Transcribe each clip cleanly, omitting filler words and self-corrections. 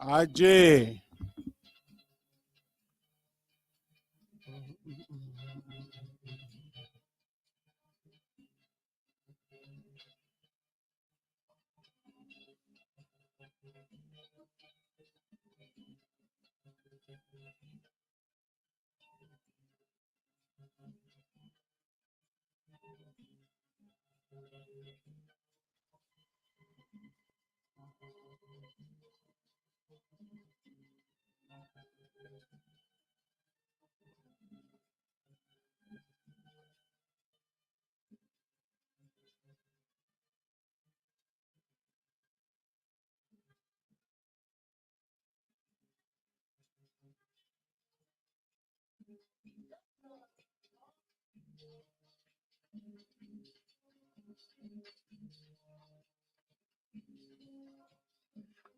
AJ.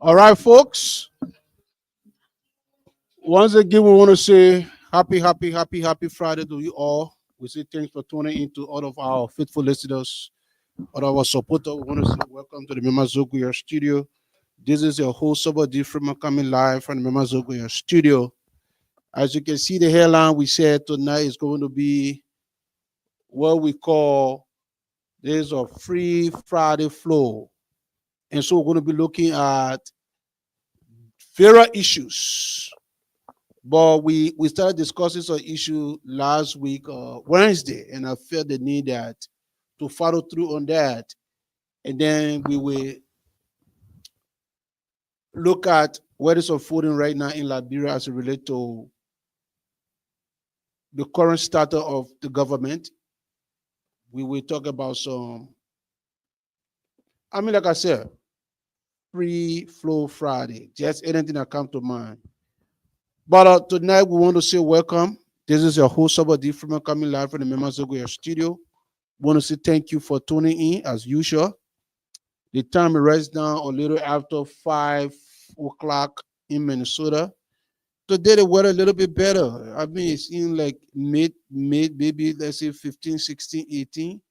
All right, folks. Once again, we want to say happy Friday to you all. We say thanks for tuning in to all of our faithful listeners, all of our supporters. We want to say welcome to the Mema Zoguya studio. This is your host, SUBOR Freeman, coming live from the Mema Zoguya studio. As you can see, the headline we said tonight is going to be what we call there's a free Friday flow. And so we're going to be looking at various issues. But we started discussing some issue last week, Wednesday, and I felt the need that to follow through on that. And then we will look at what is unfolding right now in Liberia as it relates to the current status of the government. We will talk about some, like I said, free flow Friday, just anything that comes to mind. But tonight we want to say welcome. This is your host, SUBOR Freeman, coming live from the Mema Zoguya studio. Want to say thank you for tuning in as usual. The time is down a little after 5 o'clock in Minnesota. Today the weather a little bit better. I mean, it's in like mid, maybe let's say 15, 16, 18.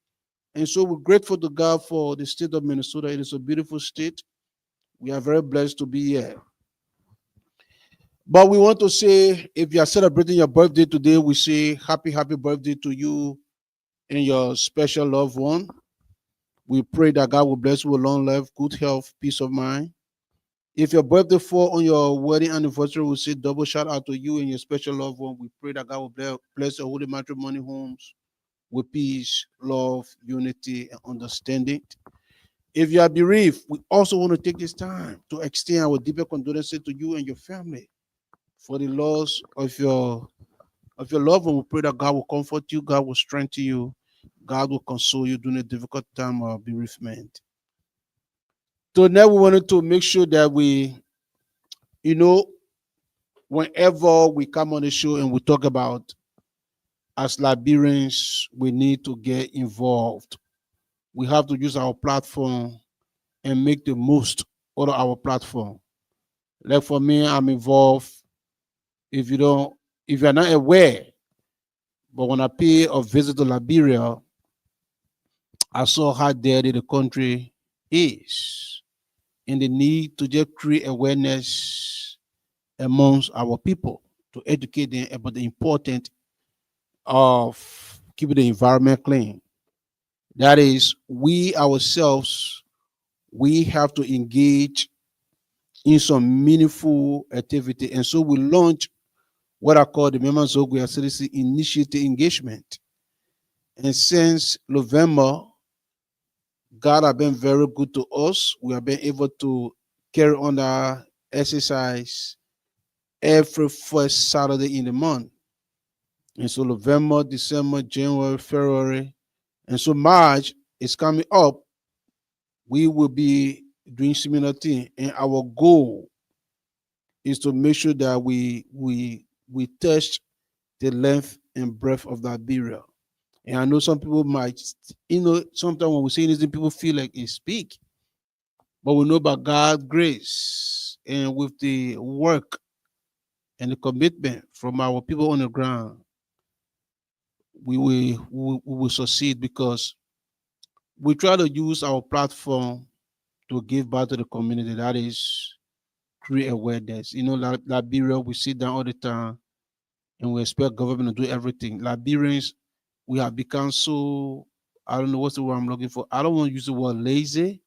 And so we're grateful to God for the state of Minnesota. It is a beautiful state. We are very blessed to be here. But we want to say, if you are celebrating your birthday today, we say happy birthday to you and your special loved one. We pray that God will bless you with long life, good health, peace of mind. If your birthday fall on your wedding anniversary, we say double shout out to you and your special loved one. We pray that God will bless your holy matrimony homes with peace, love, unity, and understanding. If you are bereaved, we also want to take this time to extend our deeper condolences to you and your family for the loss of your loved one. We pray that God will comfort you, God will strengthen you, God will console you during a difficult time of bereavement. So now we wanted to make sure that we, you know, whenever we come on the show and we talk about as Liberians, we need to get involved. We have to use our platform and make the most out of our platform. Like for me, I'm involved. If you don't, if you're not aware, but when I pay a visit to Liberia, I saw how dirty the country is and the need to just create awareness amongst our people to educate them about the importance of keeping the environment clean. That is, we ourselves, we have to engage in some meaningful activity. And so we launch what I call the Maima Zoguya Citizen Initiative Engagement. And since November, God has been very good to us. We have been able to carry on our exercise every first Saturday in the month. And so November, December, January, February, and so March is coming up. We will be doing similar thing. And our goal is to make sure that we touch the length and breadth of that barrier. And I know some people might, sometimes when we say anything, people feel like it's big. But we know about God's grace and with the work and the commitment from our people on the ground, we will succeed because we try to use our platform to give back to the community. That is create awareness. Liberia, we sit down all the time and we expect government to do everything. Liberians, we have become so, I don't know what's the word I'm looking for. I don't want to use the word lazy,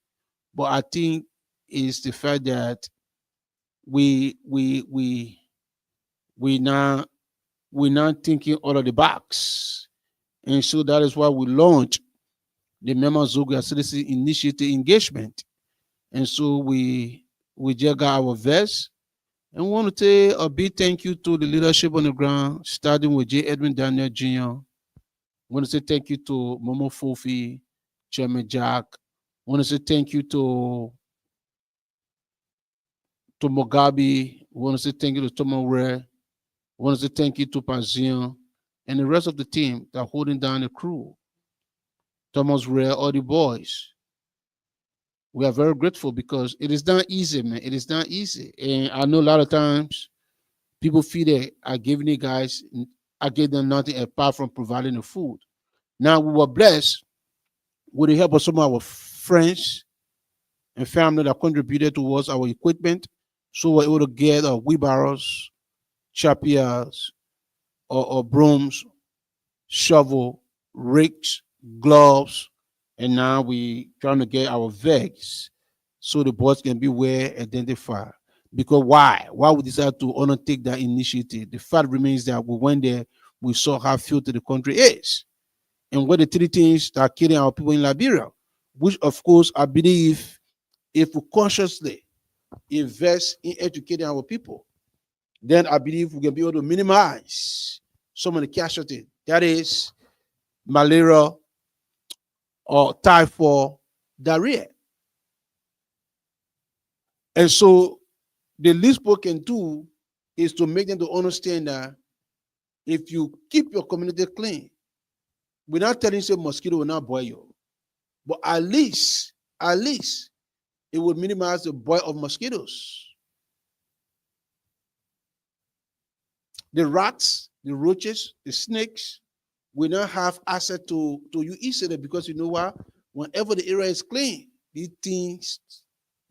but I think it's the fact that we we we we now we're not thinking out of the box. And so that is why we launched the Mema Zoga Citizen Initiative Engagement. And so we just got our vest. And we want to say a big thank you to the leadership on the ground, starting with J. Edwin Daniel Jr. I want to say thank you to Momo Fofi, Chairman Jack. I want to say thank you to Mugabe. I want to say thank you to Tomo Rare. I want to say thank you to Pazian and the rest of the team that are holding down the crew. Thomas Rare, all the boys. We are very grateful because it is not easy, man. It is not easy. And I know a lot of times people feel that I gave them nothing apart from providing the food. Now we were blessed with the help of some of our friends and family that contributed towards our equipment. So we're able to get wheelbarrows, chapias, or brooms, shovel, rakes, gloves, and now we trying to get our vegs so the boys can be well identified. Because why? Why we decided to undertake that initiative? The fact remains that we went there, we saw how filthy the country is, and what the three things that are killing our people in Liberia, which of course I believe if we consciously invest in educating our people, then I believe we can be able to minimize some of the casualties. That is malaria or typhoid, diarrhea. And so the least we can do is to make them to understand that if you keep your community clean, we're not telling you mosquito will not bite you, but at least it will minimize the bite of mosquitoes. The rats, the roaches, the snakes will not have access to you easily because you know what? Whenever the area is clean, these things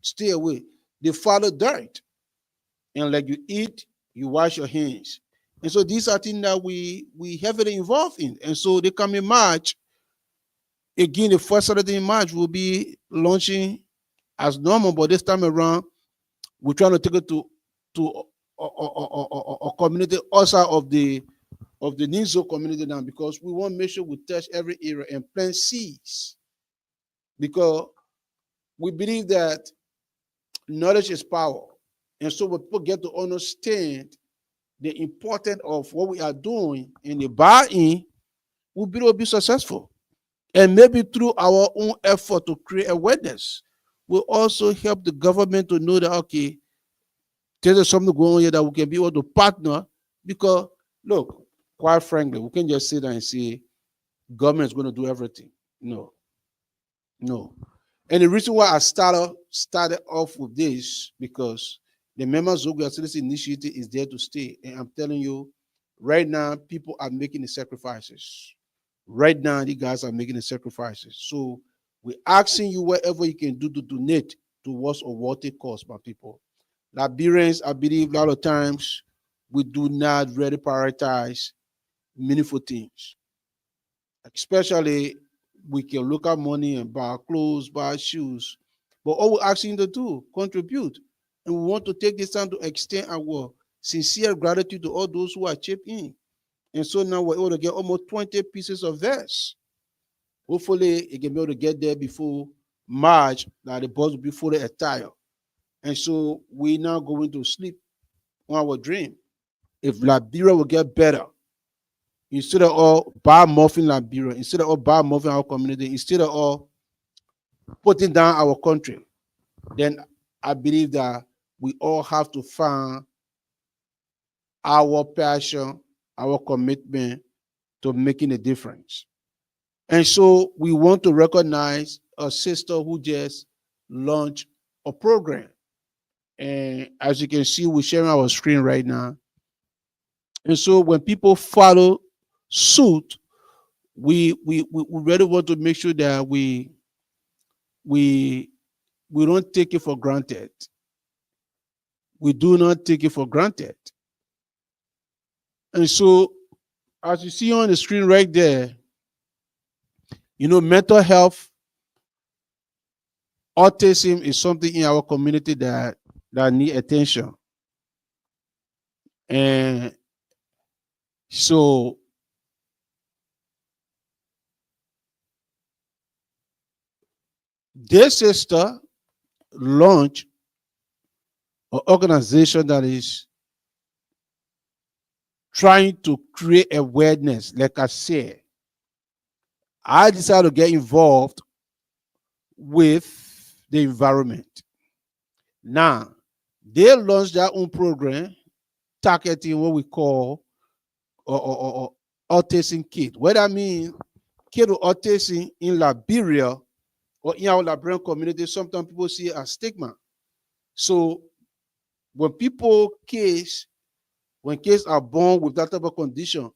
stay away. They follow dirt. And like you eat, you wash your hands. And so these are things that we heavily involved in. And so they come in March. Again, the first Saturday in March will be launching as normal, but this time around, we're trying to take it to a community outside of the Nizo community now because we want to make sure we touch every area and plant seeds because we believe that knowledge is power. And so when people get to understand the importance of what we are doing and the buy-in, we'll be able to be successful. And maybe through our own effort to create awareness, will also help the government to know that, okay, there's something going on here that we can be able to partner because, look, quite frankly, we can just sit there and say, government is going to do everything. No, no. And the reason why I started off with this because the Members of Citizen Initiative is there to stay. And I'm telling you, right now, people are making the sacrifices. Right now, the guys are making the sacrifices. So we're asking you whatever you can do to donate towards a worthy cause, my people. Liberians, I believe a lot of times we do not really prioritize meaningful things. Especially we can look at money and buy clothes, buy shoes. But all we're asking you to do, contribute. And we want to take this time to extend our sincere gratitude to all those who are chipped in. And so now we're able to get almost 20 pieces of vests. Hopefully, it can be able to get there before March, that the bus will be fully attired. And so we're now going to sleep on our dream. If Liberia will get better, instead of all bad muffin Liberia, instead of all bad muffin our community, instead of all putting down our country, then I believe that we all have to find our passion, our commitment to making a difference. And so we want to recognize a sister who just launched a program. And as you can see, we're sharing our screen right now. And so when people follow suit, we really want to make sure that we we don't take it for granted. We do not take it for granted. And so, as you see on the screen right there, mental health, autism is something in our community that need attention. And so this sister launched an organization that is trying to create awareness. Like I said, I decided to get involved with the environment. Now, they launched their own program targeting what we call or autism kid. What I mean, kid with autism in Liberia or in our Liberian community, sometimes people see it as stigma. So when kids are born with that type of condition,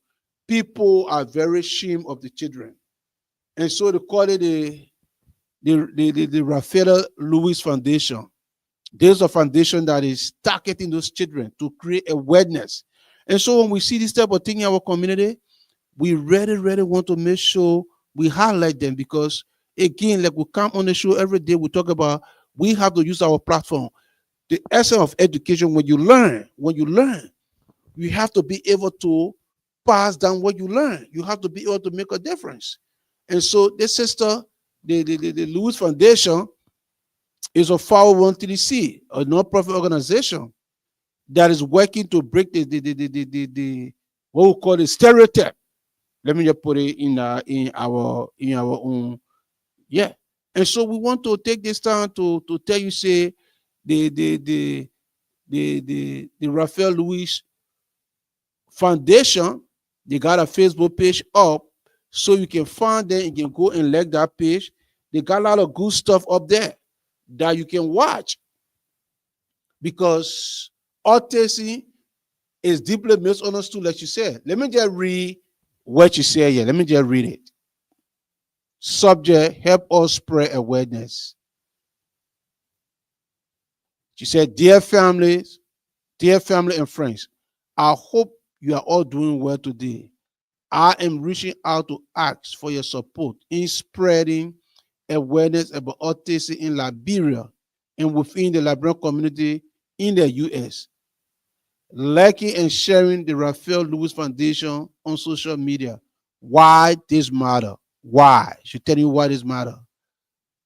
people are very ashamed of the children. And so they call it the Raphael Lewis Foundation. There's a foundation that is targeting those children to create awareness. And so when we see this type of thing in our community, we really want to make sure we highlight them, because again, like we come on the show every day, we talk about we have to use our platform. The essence of education, when you learn, you have to be able to pass down what you learn. You have to be able to make a difference. And so this sister, the Lewis Foundation, is a 501c, a non-profit organization that is working to break the what we call the stereotype. Let me just put it in our own, yeah. And so we want to take this time to tell you, say, the Raphael Lewis Foundation, they got a Facebook page up, so you can find them. You can go and like that page. They got a lot of good stuff up there that you can watch, because autism is deeply misunderstood, like you said. Let me just read what you said here. Let me just read it. Subject: help us spread awareness. She said, dear family and friends, I hope you are all doing well today. I am reaching out to ask for your support in spreading awareness about autism in Liberia and within the Liberian community in the U.S. Liking and sharing the Raphael Lewis Foundation on social media. Why this matter? Why? She'll tell you why this matter.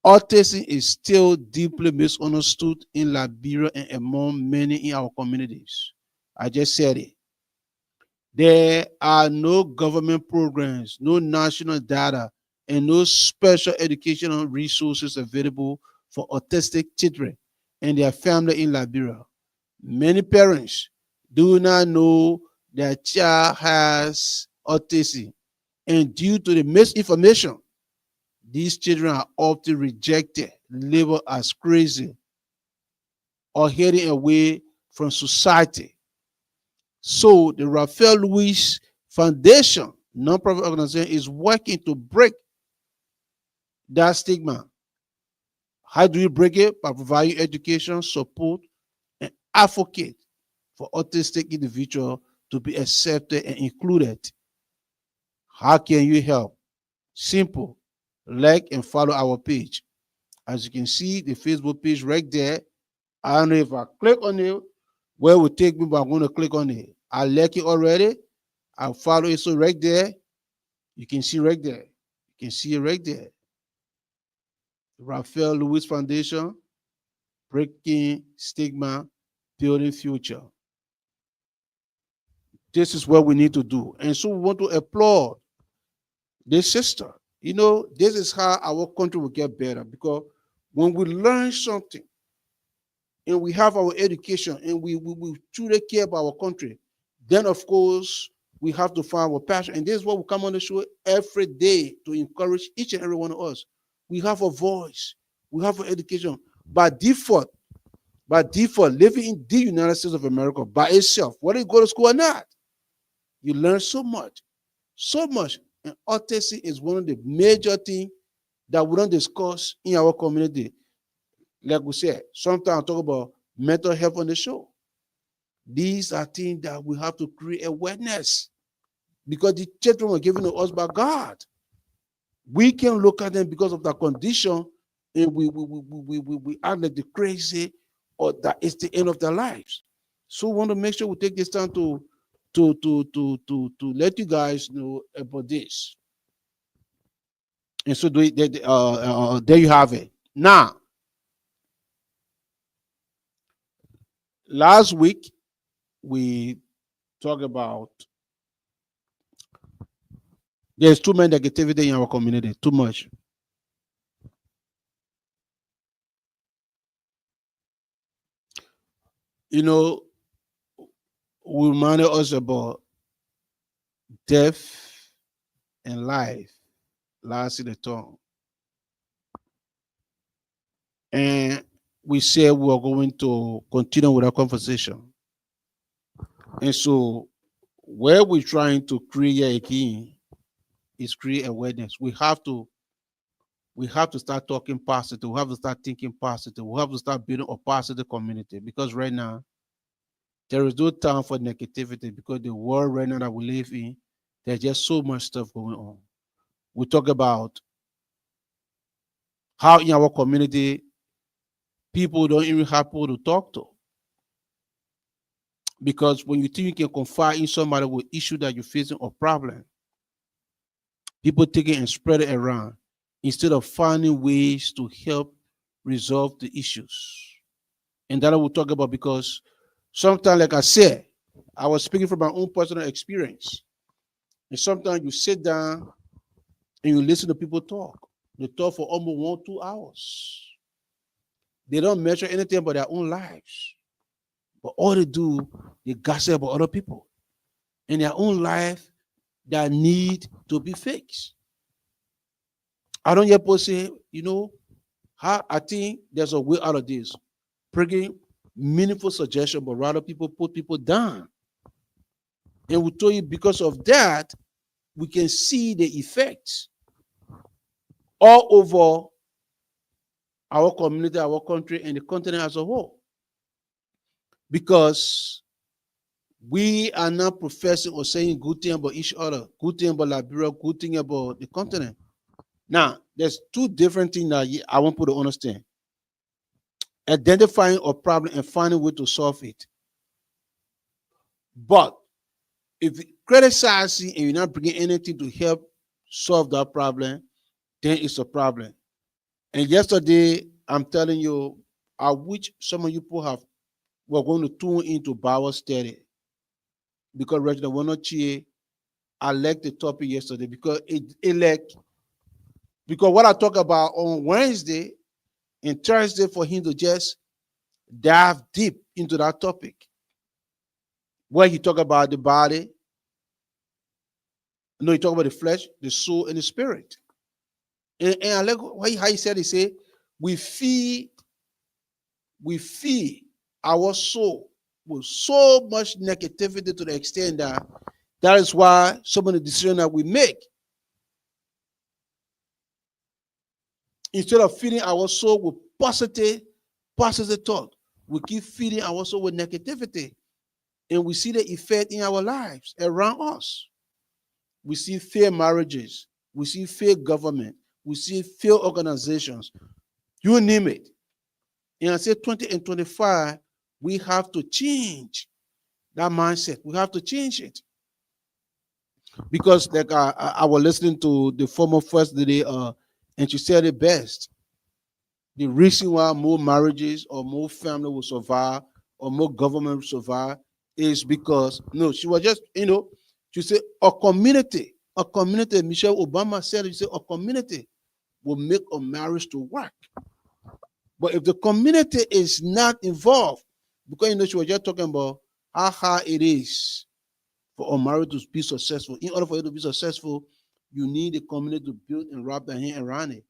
Autism is still deeply misunderstood in Liberia and among many in our communities. I just said it. There are no government programs, no national data, and no special educational resources available for autistic children and their family in Liberia. Many parents do not know their child has autism, and due to the misinformation, these children are often rejected, labeled as crazy, or hidden away from society. So the Raphael Lewis Foundation, nonprofit organization, is working to break that stigma. How do you break it? By providing education, support, and advocate for autistic individuals to be accepted and included. How can you help? Simple. Like and follow our page. As you can see, the Facebook page right there. I don't know if I click on it, where it will take me, but I'm going to click on it. I like it already. I'll follow it. So right there, you can see right there. You can see it right there. Raphael Lewis Foundation, breaking stigma, building future. This is what we need to do. And so we want to applaud this sister. This is how our country will get better, because when we learn something and we have our education and we truly care about our country, then of course we have to find our passion. And this is what we come on the show every day to encourage each and every one of us. We have a voice, we have an education. By default, living in the United States of America by itself, whether you go to school or not, you learn so much. And autism is one of the major things that we don't discuss in our community. Like we said, sometimes I talk about mental health on the show. These are things that we have to create awareness, because the children were given to us by God. We can look at them because of their condition, and we act like the crazy, or that it's the end of their lives. So we want to make sure we take this time to let you guys know about this. And so there you have it. Now, last week we talked about there's too much negativity in our community, too much. You know, we reminded us about death and life last in the tongue. And we said we are going to continue with our conversation. And so where we're trying to create again is create awareness. We have to start talking positive. We have to start thinking positive. We have to start building a positive community, because right now there is no time for negativity, because the world right now that we live in, there's just so much stuff going on. We talk about how in our community people don't even have people to talk to. Because when you think you can confide in somebody with issue that you're facing or problem, people take it and spread it around instead of finding ways to help resolve the issues. And that I will talk about, because sometimes, like I said, I was speaking from my own personal experience. And sometimes you sit down and you listen to people talk. They talk for almost 1-2 hours. They don't measure anything but their own lives. But all they do, they gossip about other people in their own life that need to be fixed. I don't hear people say, how I think there's a way out of this. Bringing meaningful suggestion, but rather people put people down. And we told you because of that, we can see the effects all over our community, our country, and the continent as a whole. Because we are not professing or saying good thing about each other, good thing about Liberia, good thing about the continent. Now, there's two different things that I want people to understand. Identifying a problem and finding a way to solve it. But if you criticize and you're not bringing anything to help solve that problem, then it's a problem. And yesterday, I'm telling you, I wish some of you people were going to tune into Bible study. Because Reginald Wanochie, I liked the topic yesterday because because what I talk about on Wednesday and Thursday, for him to just dive deep into that topic, where he talk about the body, he talk about the flesh, the soul, and the spirit. And I like how he said, we feed our soul with so much negativity to the extent that is why some of the decisions that we make, instead of feeding our soul with positive thought, we keep feeding our soul with negativity. And we see the effect in our lives around us. We see failed marriages. We see failed government. We see failed organizations. You name it. And I say 20 and 25, we have to change that mindset. We have to change it. Because like I was listening to the former first lady, and she said it best. The reason why more marriages or more family will survive or more government will survive is because, she was just, she said a community, Michelle Obama said, she said a community will make a marriage to work. But if the community is not involved, because she was just talking about how hard it is for a marriage to be successful. In order for it to be successful, you need the community to build and wrap their hand around it.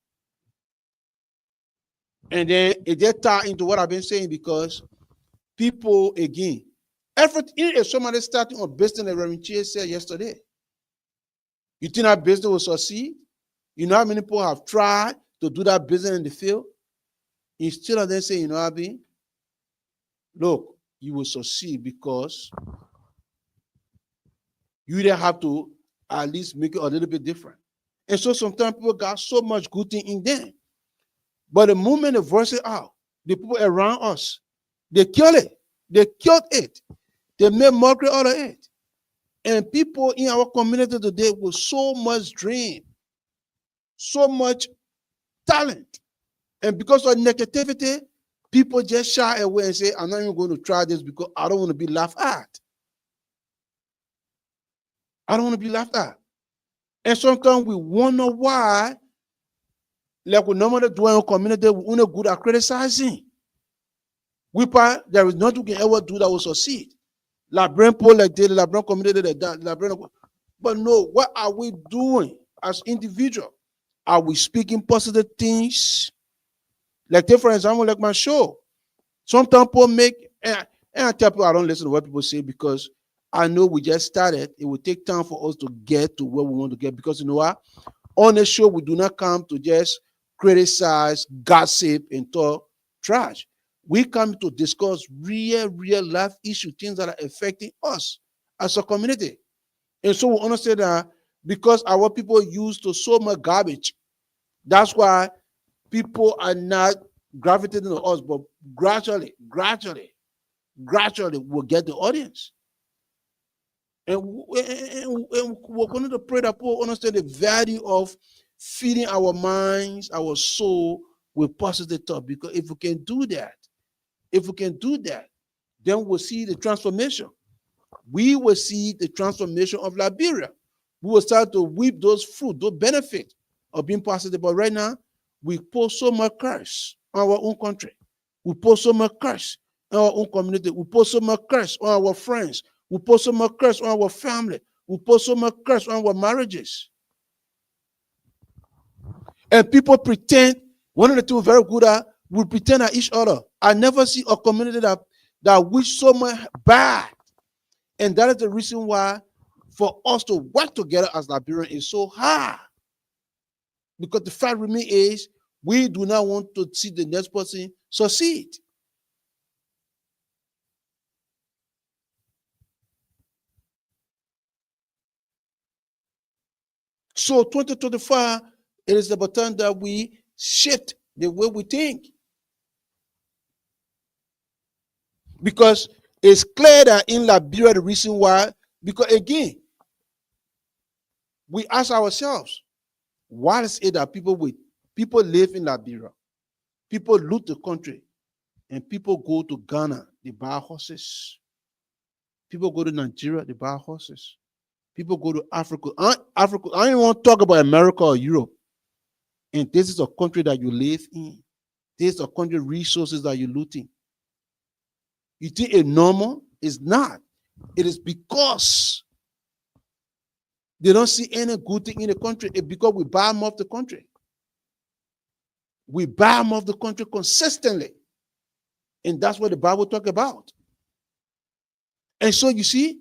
And then it just ties into what I've been saying, because people, again, if somebody starting a business, like Reverend Chie said yesterday, you think that business will succeed? You know how many people have tried to do that business in the field? Instead of them saying, Abi, look, you will succeed because you then have to at least make it a little bit different. And so sometimes people got so much good thing in them. But the moment they voice it out, the people around us, they kill it. They killed it. They made mockery out of it. And people in our community today with so much dream, so much talent. And because of negativity, people just shy away and say, I'm not even going to try this because I don't want to be laughed at. I don't want to be laughed at. And sometimes we wonder why, like we normally do in our community, we're not good at criticizing. There is nothing we can ever do that will succeed. La brain poll like this, la brain community like that, la brain. But no, what are we doing as individuals? Are we speaking positive things? Like, take for example, like my show. Sometimes people make, and I tell people I don't listen to what people say because I know we just started. It will take time for us to get to where we want to get because you know what? On the show, we do not come to just criticize, gossip, and talk trash. We come to discuss real life issues, things that are affecting us as a community. And so we understand that because our people used to so much garbage, that's why people are not gravitating to us, but gradually we'll get the audience. And we're going to pray that people understand the value of feeding our minds, our soul with positive thought. Because if we can do that, then we'll see the transformation. We will see the transformation of Liberia. We will start to reap those fruit, those benefits of being positive. But right now, we put so much curse on our own country. We put so much curse on our own community. We put so much curse on our friends. We put so much curse on our family. We put so much curse on our marriages. And people pretend, one of the two very good at, we pretend at each other. I never see a community that wish so much bad. And that is the reason why for us to work together as Liberians is so hard. Because the fact remains is we do not want to see the next person succeed. So 2025, it is about time that we shift the way we think. Because it's clear that in Liberia, the reason why, because again, we ask ourselves, why is it that people live in Liberia, people loot the country, and people go to Ghana, they buy horses. People go to Nigeria, they buy horses. People go to Africa. I don't even want to talk about America or Europe. And this is a country that you live in. This is a country resources that you're looting. You think it's normal? It's not. It is because they don't see any good thing in the country. It's because we buy them off the country. We buy them off the country consistently. And that's what the Bible talks about. And so you see,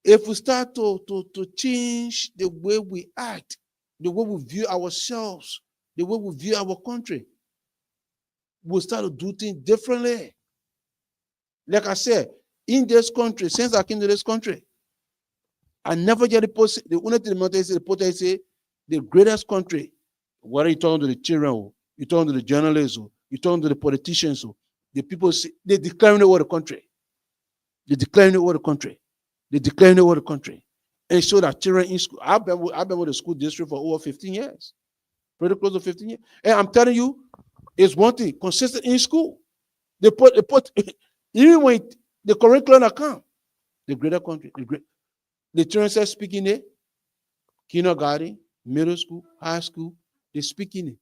if we start to change the way we act, the way we view ourselves, the way we view our country, we'll start to do things differently. Like I said, in this country, since I came to this country, I never get the only thing the reporter say, the greatest country, whether you're talking to the children, you're talking to the journalists, you're talking to the politicians, the people say, they're declaring over the country. They're declaring over the country. They're declaring over the country. And so that children in school, I've been with the school district for over 15 years. Pretty close to 15 years. And I'm telling you, it's one thing, consistent in school. They put even when the curriculum come, the greater country, the children start speaking it, kindergarten, middle school, high school, they're speaking it.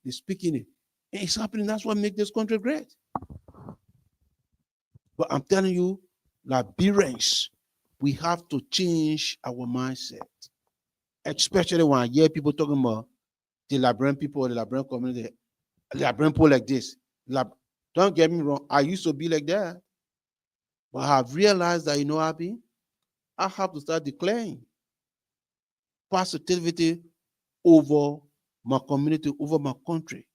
And it's happening. That's what makes this country great. But I'm telling you, Liberians, we have to change our mindset. Especially when I hear people talking about the Liberian people, the Liberian community, the Liberian people like this. Don't get me wrong, I used to be like that. But I have realized that, I have to start declaring positivity over my community, over my country,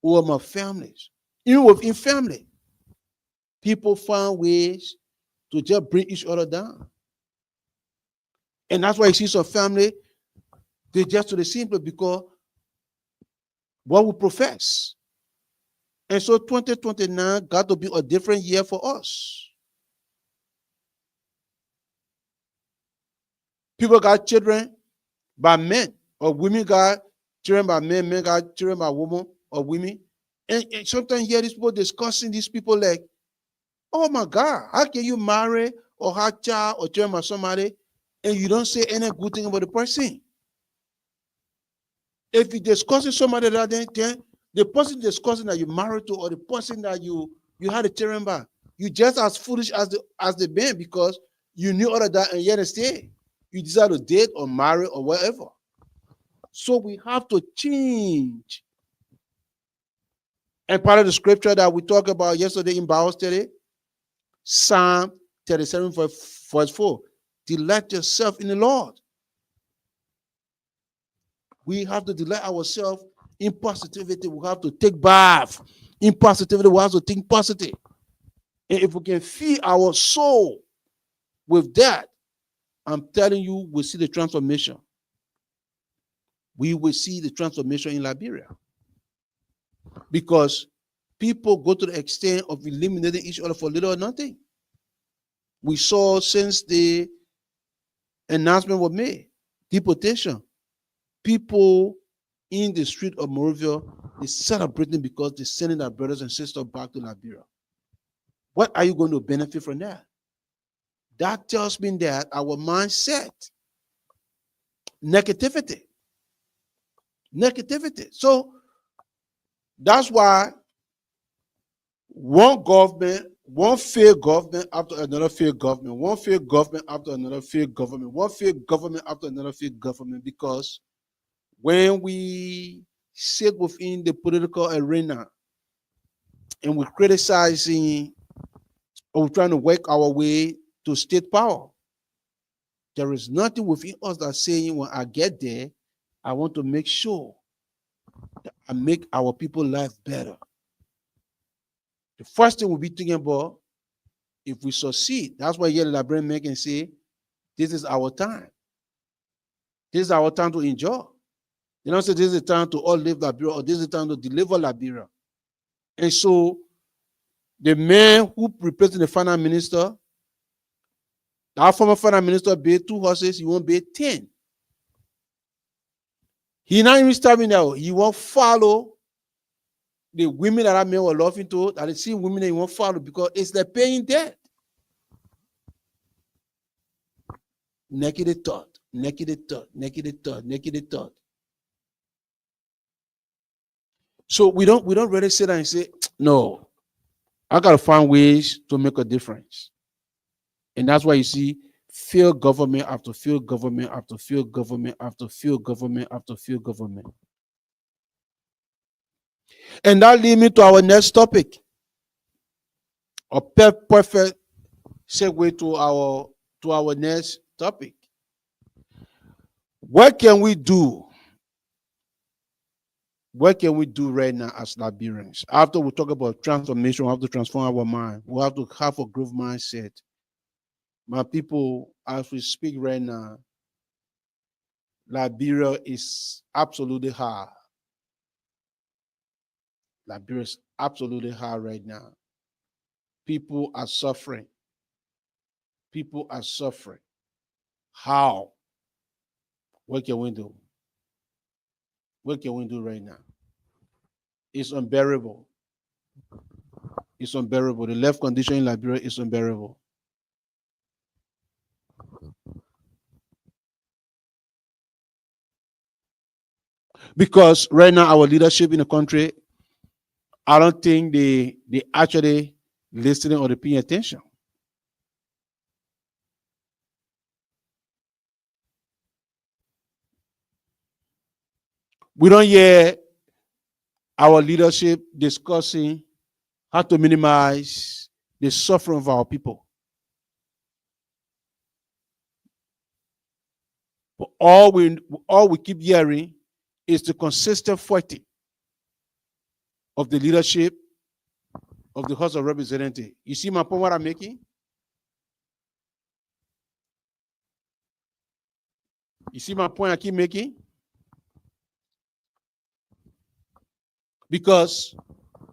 over my families, even within family. People find ways to just bring each other down. And that's why you see some family, they just to the simple because what we profess. And so 2029 got to be a different year for us. People got children by men, or women got children by men, men got children by women or women. And sometimes you hear these people discussing these people like, oh my God, how can you marry or have a child or children by somebody and you don't say any good thing about the person? If you're discussing somebody that then the person discussing that you married to or the person that you had a children by, you just as foolish as the man because you knew all of that and yet stay. You decide to date or marry or whatever. So we have to change. And part of the scripture that we talked about yesterday in Bible study, Psalm 37 verse 4, delight yourself in the Lord. We have to delight ourselves in positivity. We have to take bath in positivity. We have to think positive. And if we can feed our soul with that, I'm telling you, we'll see the transformation. We will see the transformation in Liberia. Because people go to the extent of eliminating each other for little or nothing. We saw since the announcement was made, deportation, people in the street of Monrovia is celebrating because they're sending their brothers and sisters back to Liberia. What are you going to benefit from that? That tells me that our mindset, negativity. So that's why one government, one failed government after another failed government, one failed government after another failed government, one failed government after another failed government, because when we sit within the political arena and we're criticizing or we're trying to work our way to state power, there is nothing within us that's saying when I get there, I want to make sure that I make our people's life better. The first thing we'll be thinking about, if we succeed, that's why here the Liberian men can say, this is our time. This is our time to enjoy. They don't say this is the time to all live Liberia or this is the time to deliver Liberia. And so the man who replaced the finance minister, our former finance minister paid 2 horses, he won't pay 10. He not even starting now. He won't follow the women that men were loving to, that the same women that he won't follow because it's the paying debt. Naked thought. So we don't really sit down and say, no, I gotta find ways to make a difference. And that's why you see failed government after failed government after failed government after failed government after failed government. And that leads me to our next topic. A perfect segue to our next topic. What can we do? What can we do right now as Liberians? After we talk about transformation, we have to transform our mind. We have to have a growth mindset. My people, as we speak right now, Liberia is absolutely hard. Liberia is absolutely hard right now. People are suffering. People are suffering. How? What can we do? What can we do right now? It's unbearable. It's unbearable. The left condition in Liberia is unbearable. Because right now our leadership in the country, I don't think they actually listening or they paying attention. We don't hear our leadership discussing how to minimize the suffering of our people. But all we keep hearing is the consistent fighting of the leadership of the House of Representatives. You see my point what I'm making? You see my point I keep making? Because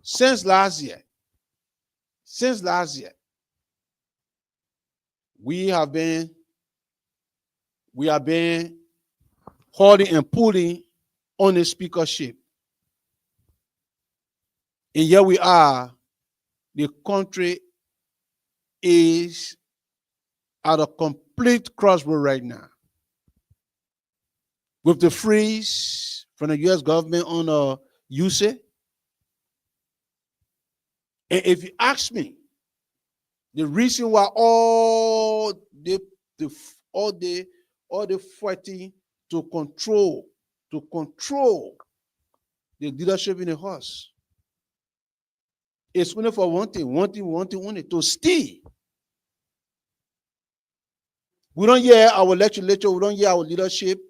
since last year, we have been holding and pulling on the speakership. And here we are, the country is at a complete crossroad right now. With the freeze from the U.S. government on USAID. And if you ask me, the reason why all the fighting to control the leadership in the House is only for one thing only, to steal. We don't hear our legislature, we don't hear our leadership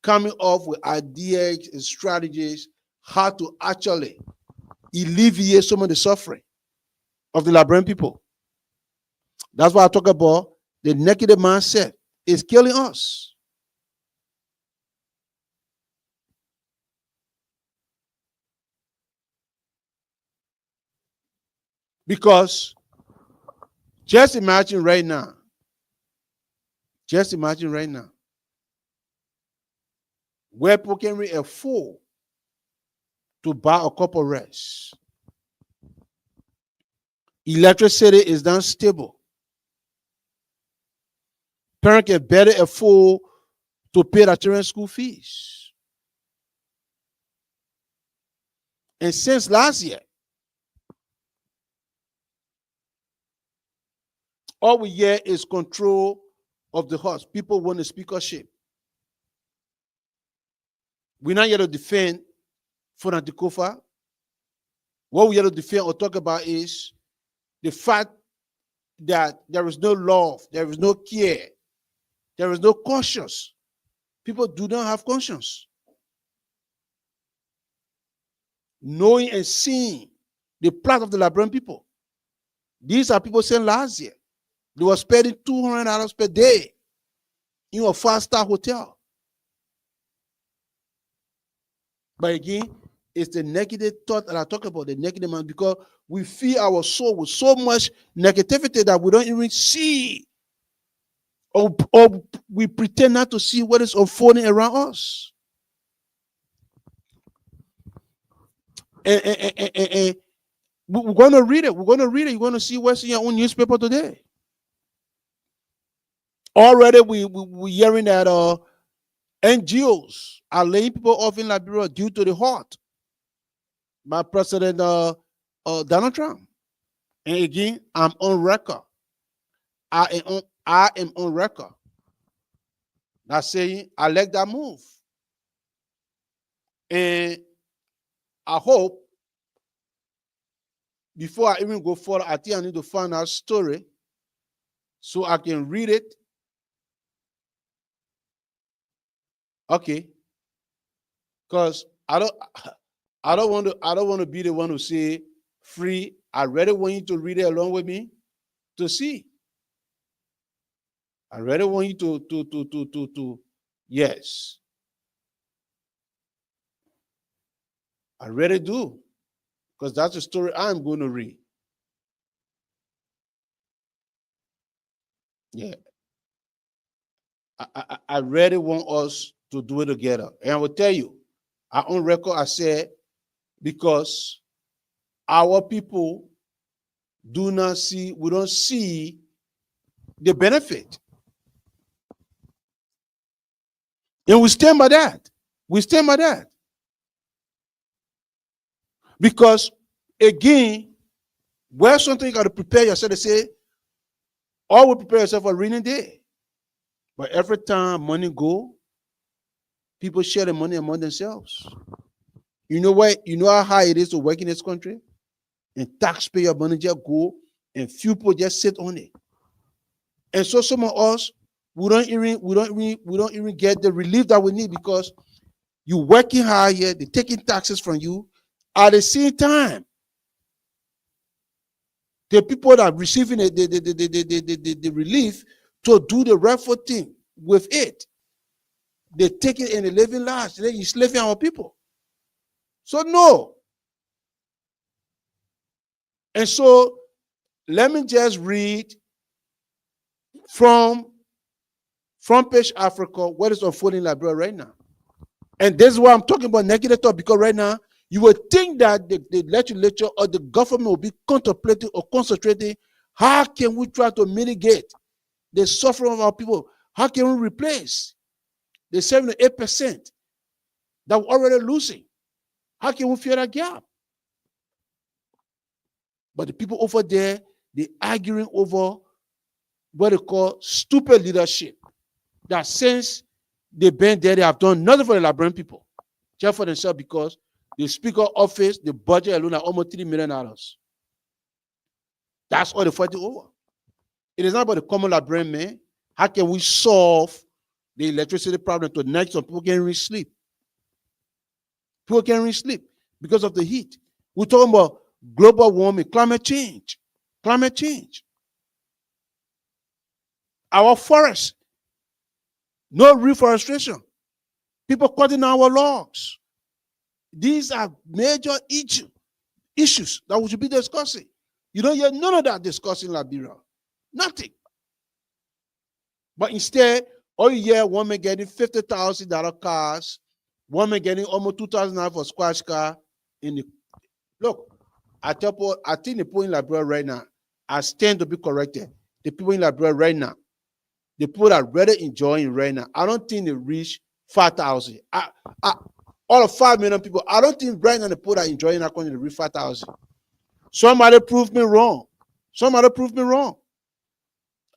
coming up with ideas and strategies how to actually alleviate some of the suffering of the Liberian people. That's why I talk about the negative mindset is killing us. Because just imagine right now, where people can really afford to buy a cup of rice. Electricity is not stable. Parents can better afford to pay their children's school fees. And since last year, all we hear is control of the House. People want the speakership. We're not here to defend Fonantikofa. What we're here to defend or talk about is the fact that there is no love, there is no care, there is no conscience. People do not have conscience. Knowing and seeing the plight of the Liberian people. These are people saying last year they were spending $200 per day in a 5-star hotel. But again, it's the negative thought that I talk about, the negative man, because we fill our soul with so much negativity that we don't even see, or we pretend not to see what is unfolding around us. And we're going to read it. You're going to see what's in your own newspaper today. Already we're hearing that NGOs are laying people off in Liberia due to the halt by President Donald Trump. And again, I'm on record. I am on record. That's saying I like that move. And I hope before I even go further, I think I need to find out story so I can read it. Okay. Because I don't want to be the one who say free. I really want you to read it along with me to see. I really want you to yes. I really do. Because that's the story I'm going to read. Yeah. I really want us to do it together. And I will tell you, on record, I said, because our people we don't see the benefit. And we stand by that. Because, again, where something you got to prepare yourself to say, always prepare yourself for a rainy day. But every time money go, people share the money among themselves. You know what? You know how hard it is to work in this country? And taxpayer money just go, and few people just sit on it. And so some of us, we don't even get the relief that we need, because you're working hard here, they're taking taxes from you. At the same time, The people that are receiving the relief to do the rightful thing with it. They take it and they live in lives. They're enslaving our people. So no. And so let me just read from Front Page Africa what is unfolding in Liberia right now. And this is why I'm talking about negative thought, because right now you would think that the legislature or the government will be contemplating or concentrating how can we try to mitigate the suffering of our people? How can we replace the 7 to 8% that we're already losing? How can we fill that gap? But the people over there, they're arguing over what they call stupid leadership. That since they've been there, they have done nothing for the Liberian people, just for themselves, because the speaker office, the budget alone are almost $3 million. That's all they're fighting over. It is not about the common Liberian man. How can we solve the electricity problem tonight so people can't really sleep? People can't really sleep because of the heat. We're talking about global warming, climate change. Climate change. Our forests, no reforestation. People cutting our logs. These are major issues that we should be discussing. You don't hear none of that discussing in Liberia. Nothing. But instead, all you hear, one man getting $50,000 cars, one man getting almost $2,000 for a squash car. Look, I think the people in Liberia right now, I stand to be corrected. The people in Liberia right now, the people that are really enjoying right now, I don't think they reach 5,000. All of 5 million people, I don't think right now the people that are enjoying are going to reach 5,000. Somebody prove me wrong. Somebody prove me wrong.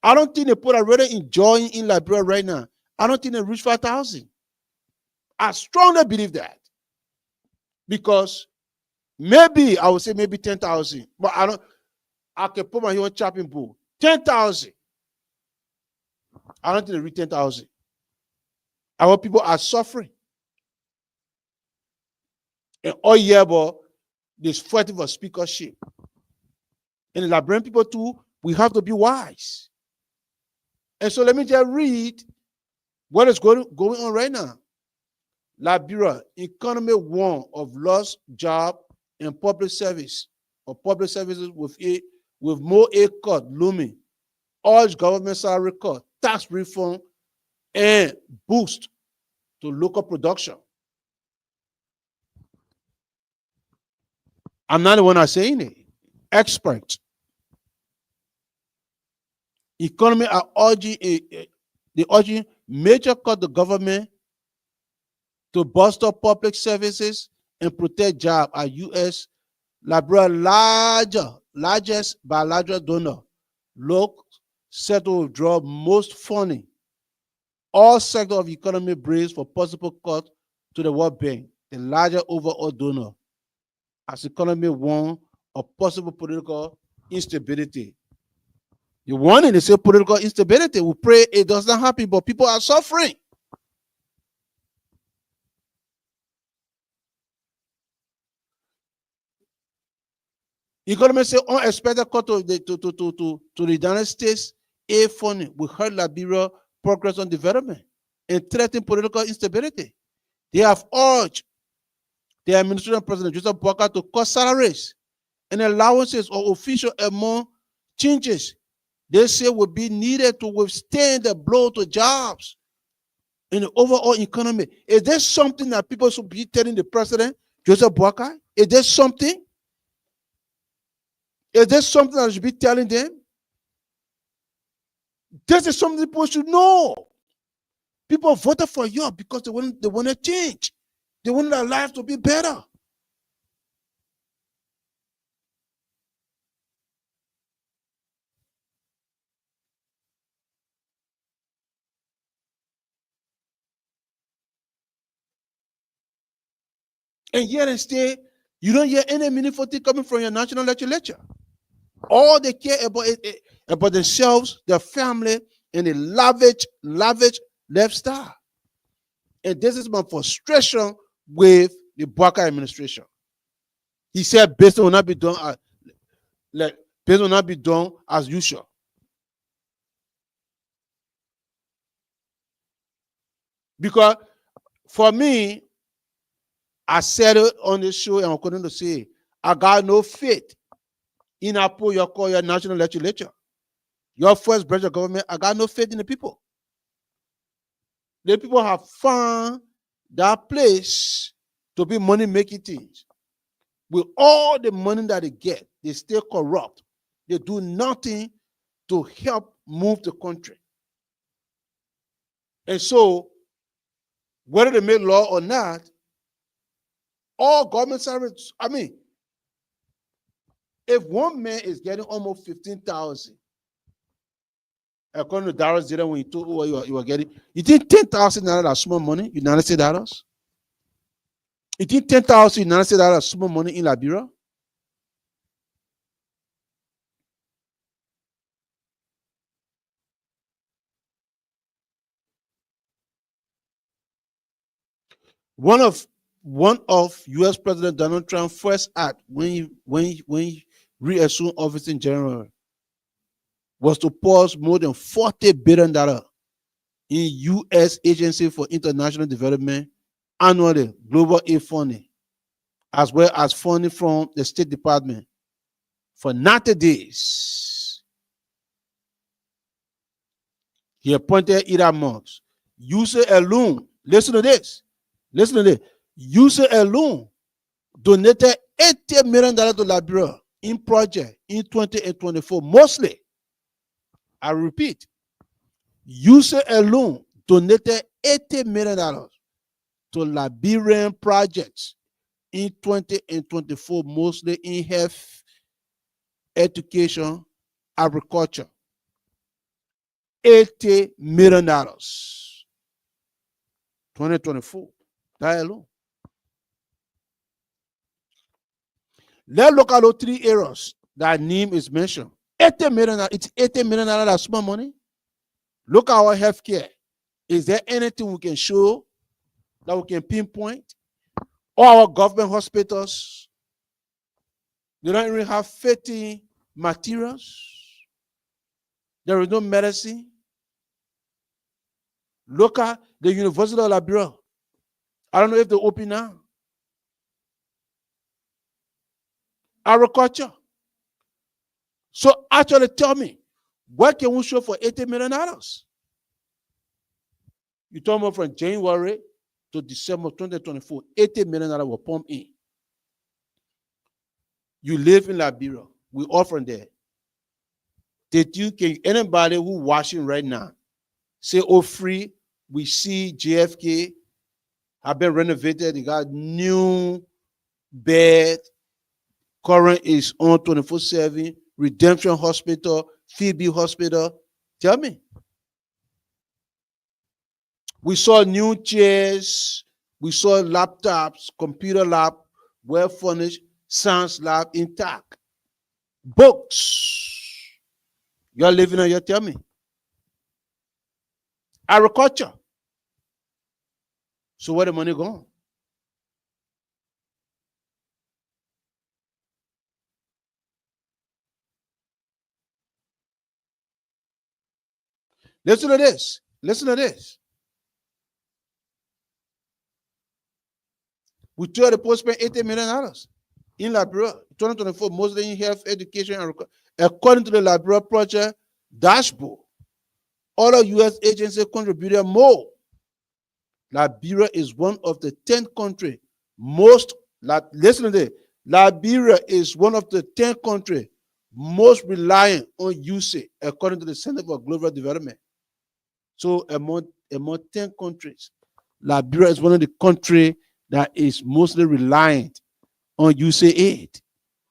I don't think the people that are really enjoying in Liberia right now, I don't think they reach 5,000. I strongly believe that. Because maybe, I would say maybe 10,000. But I can put my own chopping board. 10,000. I don't think they reach 10,000. Our people are suffering. And all year, but this fighting for speakership. And the Liberian people too, we have to be wise. And so let me just read what is going on right now. Liberia, economy one of lost job and public service or public services with more aid cut looming, urge government salary cut, tax reform, and boost to local production. I'm not the one that's saying it. Experts. Economy are urging major cut the government to bolster public services and protect jobs at U.S. Liberia largest bilateral donor. Look set to withdraw most funding. All sectors of economy brace for possible cut to the World Bank, the larger overall donor, as economy warn of possible political instability. You want it to say political instability. We pray it does not happen, but people are suffering. Economists say unexpected cut to the United States aid funding will hurt Liberia progress on development and threaten political instability. They have urged the administration President Joseph Boakai to cut salaries and allowances or official amount changes they say will be needed to withstand the blow to jobs in the overall economy. Is there something that people should be telling the President Joseph Boakai? Is there something? Is there something that I should be telling them? This is something people should know. People voted for you because they want to change. They want their life to be better. And yet instead, you don't hear any meaningful thing coming from your national legislature. All they care about is about themselves, their family, and the lavish lifestyle. And this is my frustration with the Boakai administration. He said business will not be done Things will not be done as usual. Because for me, I said it on the show and I'm going to say, I got no faith in Apo your national legislature. Your first branch of government, I got no faith in the people. The people have found that place to be money-making things. With all the money that they get, they stay corrupt. They do nothing to help move the country. And so, whether they make law or not, all government servants, I mean, if one man is getting almost 15,000, according to Darrell's data, when you told what you were getting, you think 10,000 naira is small money, United States dollars? You think 10,000 United States dollars is small money in Liberia? One of U.S. President Donald Trump's first act when he reassumed office in January was to pause more than $40 billion in U.S. Agency for International Development annually global aid funding, as well as funding from the State Department for 90 days. He appointed Ida Monks. USA alone, listen to this. USA alone donated $80 million to Liberia in project in 2024, mostly. I repeat, USA alone donated $80 million to Liberian projects in 2024, mostly in health, education, agriculture. $80 million. 2024. That alone. Let's look at those three areas that name is mentioned. $80 million. It's $80 million. That's small money. Look at our healthcare. Is there anything we can show that we can pinpoint? All our government hospitals, they don't even have 50 materials. There is no medicine. Look at the University of Liberia. I don't know if they open now. Agriculture. So actually tell me, what can we show for $80 million? You told me from January to December 2024, $80 million were pumped in. You live in Liberia. We all from there. Can anybody who watching right now say, oh, free, we see JFK have been renovated, they got new bed, current is on 24/7, Redemption Hospital, Phoebe Hospital. Tell me. We saw new chairs, we saw laptops, computer lab, well furnished, science lab intact. Books. You're living on your tell me. Agriculture. So where the money gone? Listen to this. Listen to this. We told the post spent $80 million in Liberia, 2024, mostly in health, education, and according to the Liberia Project dashboard. Other U.S. agencies contributed more. Liberia is one of the 10 countries most, listen to this, Liberia is one of the 10 countries most reliant on USAID, according to the Center for Global Development. So among 10 countries, Liberia is one of the countries that is mostly reliant on USAID.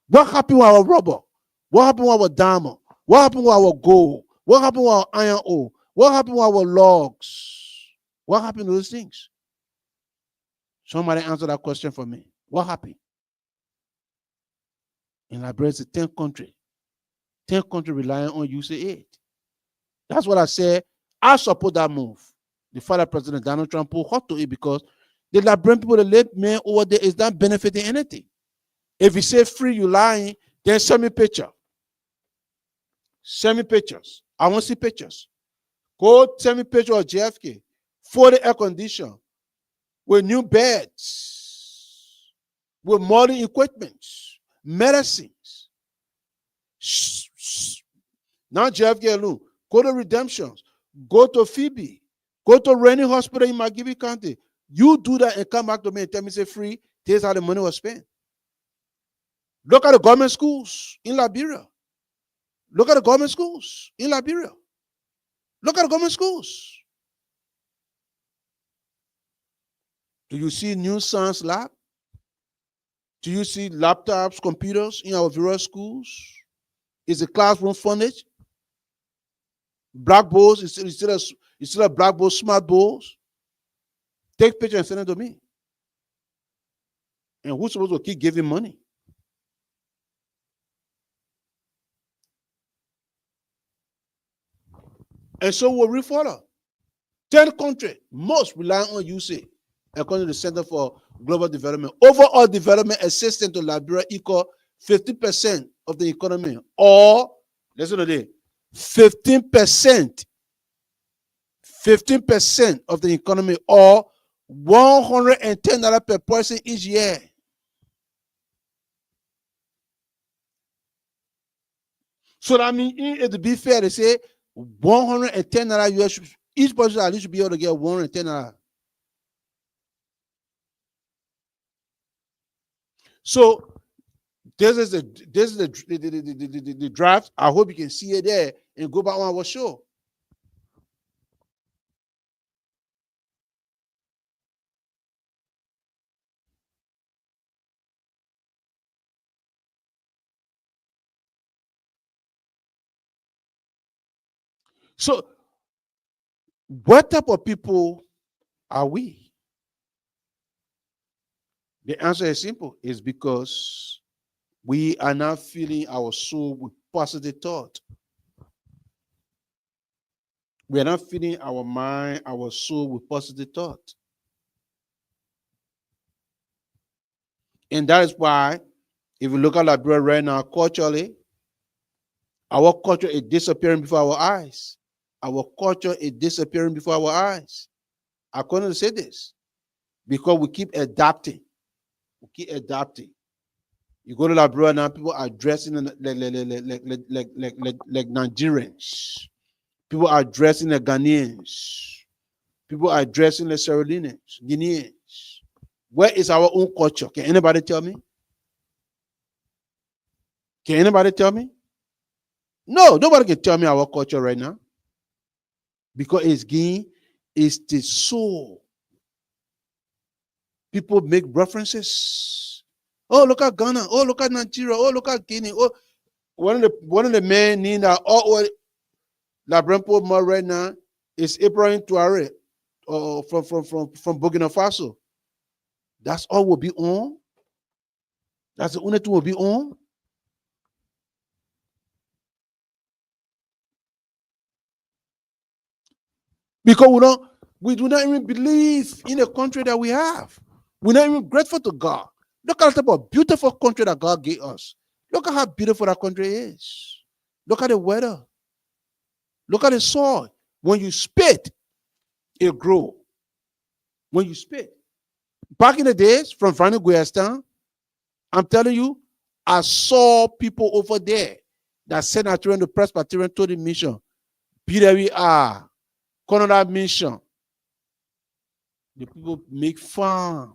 What happened with our rubber? What happened with our diamond? What happened with our gold? What happened with our iron ore? What happened with our logs? What happened to those things? Somebody answer that question for me. What happened? In Liberia, it's a 10 country. 10 countries relying on USAID. That's what I said. I support that move. The father President Donald Trump put hot to it because the Liberian people, the late man over there, is not benefiting anything. If you say free, you lying, then send me a picture. Send me pictures. I want to see pictures. Go send me picture of JFK, fully air conditioned, with new beds, with modern equipment, medicines. Not JFK alone. Go to Redemptions. Go to Phoebe. Go to Rainy Hospital in McGibbon County. You do that and come back to me and tell me, say, free, here's how the money was spent. Look at the government schools in Liberia. Look at the government schools in Liberia. Look at the government schools. Do you see new science lab? Do you see laptops, computers in our various schools? Is the classroom furnished? Blackboards, instead of blackboards, smart boards? Take pictures and send them to me. And who's supposed to keep giving money? And so what we follow? 10 countries most rely on USA, according to the Center for Global Development. Overall development assistance to Liberia equal 50% of the economy, or listen to this, 15% of the economy, or $110 per person each year. So that means, to be fair, they say $110 US, each person at least should be able to get $110. So this is the draft. I hope you can see it there and go back on our show. So what type of people are we? The answer is simple. It's because we are not filling our soul with positive thought. We are not filling our mind, our soul with positive thought. And that is why, if you look at Liberia right now, culturally, our culture is disappearing before our eyes. Our culture is disappearing before our eyes. I couldn't say this because we keep adapting. We keep adapting. You go to Liberia now, people are dressing like Nigerians. People are dressing like Ghanaians. People are dressing like Sierra Leoneans, Guineans. Where is our own culture? Can anybody tell me? Can anybody tell me? No, nobody can tell me our culture right now. Because it's the soul. People make references. Oh, look at Ghana. Oh, look at Nigeria. Oh, look at Guinea. Oh, one of the men in that all Labrampo more right now is Ibrahim Touare from Burkina Faso. That's all will be on. That's the only thing will be on. Because we do not even believe in the country that we have. We're not even grateful to God. Look at the type of beautiful country that God gave us. Look at how beautiful that country is. Look at the weather. Look at the soil. When you spit, it grows. When you spit. Back in the days, from Goyah, I'm telling you, I saw people over there that sent out to the Presbyterian to the mission. BWR, Canada mission. The people make fun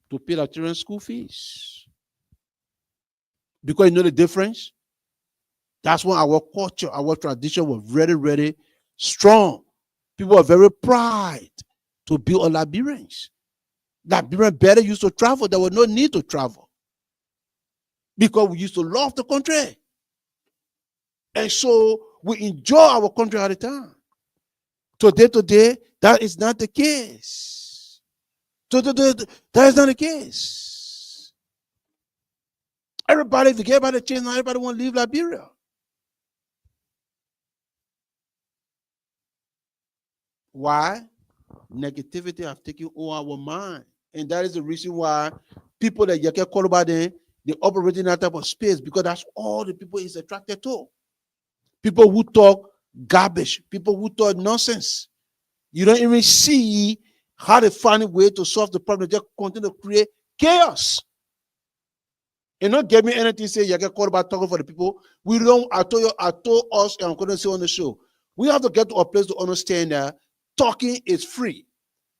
to pay their children's school fees. Because you know the difference? That's when our culture, our tradition was very, very strong. People are very proud to be all Liberians. Liberians better used to travel. There was no need to travel. Because we used to love the country. And so we enjoy our country all the time. Today, that is not the case. Today, that is not the case. Everybody, if you get about the chance now, everybody want to leave Liberia. Why? Negativity have taken over our mind. And that is the reason why people that you can call about them, they operate in that type of space, because that's all the people is attracted to. People who talk garbage, people who talk nonsense. You don't even see how they find a way to solve the problem. They just continue to create chaos. And not get me anything say you get called about talking for the people. We don't. I told us, and I'm going to say on the show, we have to get to a place to understand that talking is free.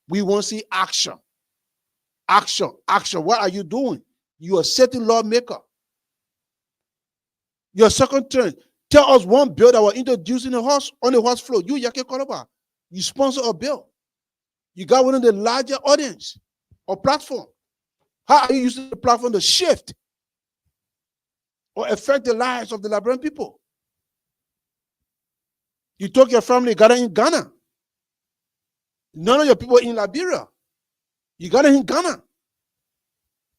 We want to see action. Action. Action. What are you doing? You are setting lawmaker. Your second turn. Tell us one bill that was introduced in the house on the house floor. You Yake Koroba. You sponsor a bill. You got one of the larger audience or platform. How are you using the platform to shift or affect the lives of the Liberian people? You took your family, got it in Ghana. None of your people in Liberia. You got it in Ghana.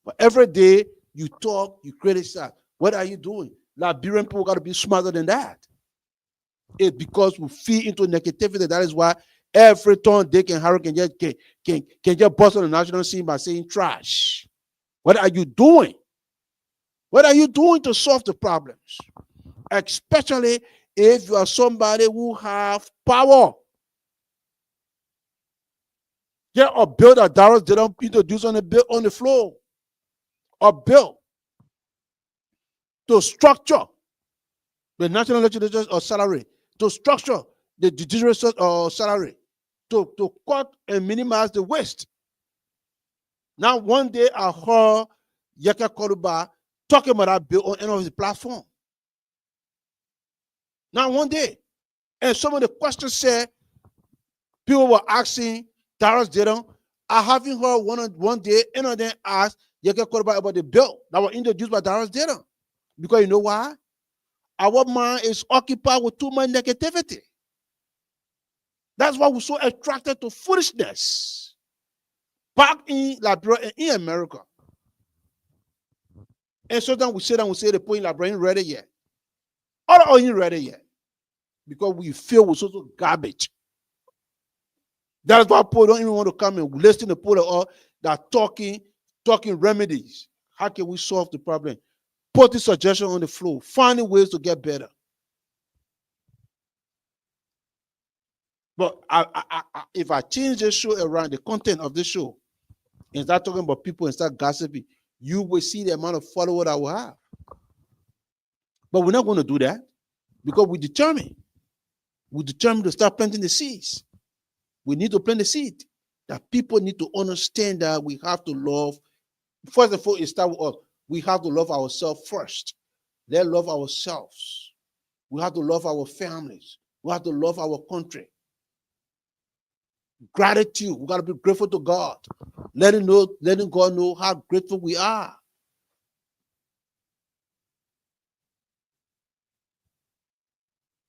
But every day you talk, you criticize. What are you doing? Liberian people got to be smarter than that. It's because we feed into negativity. That is why every time Dick and Harry can just bust on the national scene by saying trash. What are you doing? What are you doing to solve the problems? Especially if you are somebody who have power. Get a bill that Darius didn't introduce on the floor. A bill to structure the national legislature's salary, to structure the judiciary salary, to cut and minimize the waste. Now, one day I heard Yaka Koruba talking about that bill on any of his platform. Now, one day, and some of the questions said, people were asking Darius Didon. I haven't heard one day any of them ask Yaka Koruba about the bill that was introduced by Darius Didon. Because you know why? Our mind is occupied with too much negativity. That's why we're so attracted to foolishness. Back in Liberia and in America. And sometimes we sit down and say the point in Liberia ain't ready yet. Or ain't ready yet. Because we feel we're so garbage. That's why people don't even want to come and listen to people all that talking remedies. How can we solve the problem? Put the suggestion on the floor. Finding ways to get better. But if I change this show around, the content of this show, and start talking about people and start gossiping, you will see the amount of followers I will have. But we're not going to do that because we're determined. We're determined to start planting the seeds. We need to plant the seed. That people need to understand that we have to love. First of all, it starts with us. We have to love ourselves first. Let's love ourselves. We have to love our families. We have to love our country. Gratitude. We got to be grateful to God. Letting God know how grateful we are.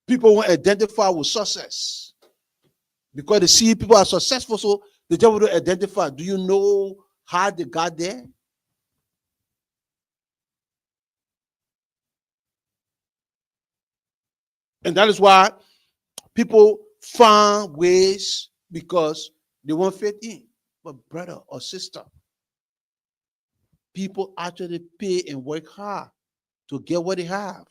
People want to identify with success because they see people are successful, so they just want to identify. Do you know how they got there? And that is why people find ways because they won't fit in. But brother or sister, people actually pay and work hard to get what they have.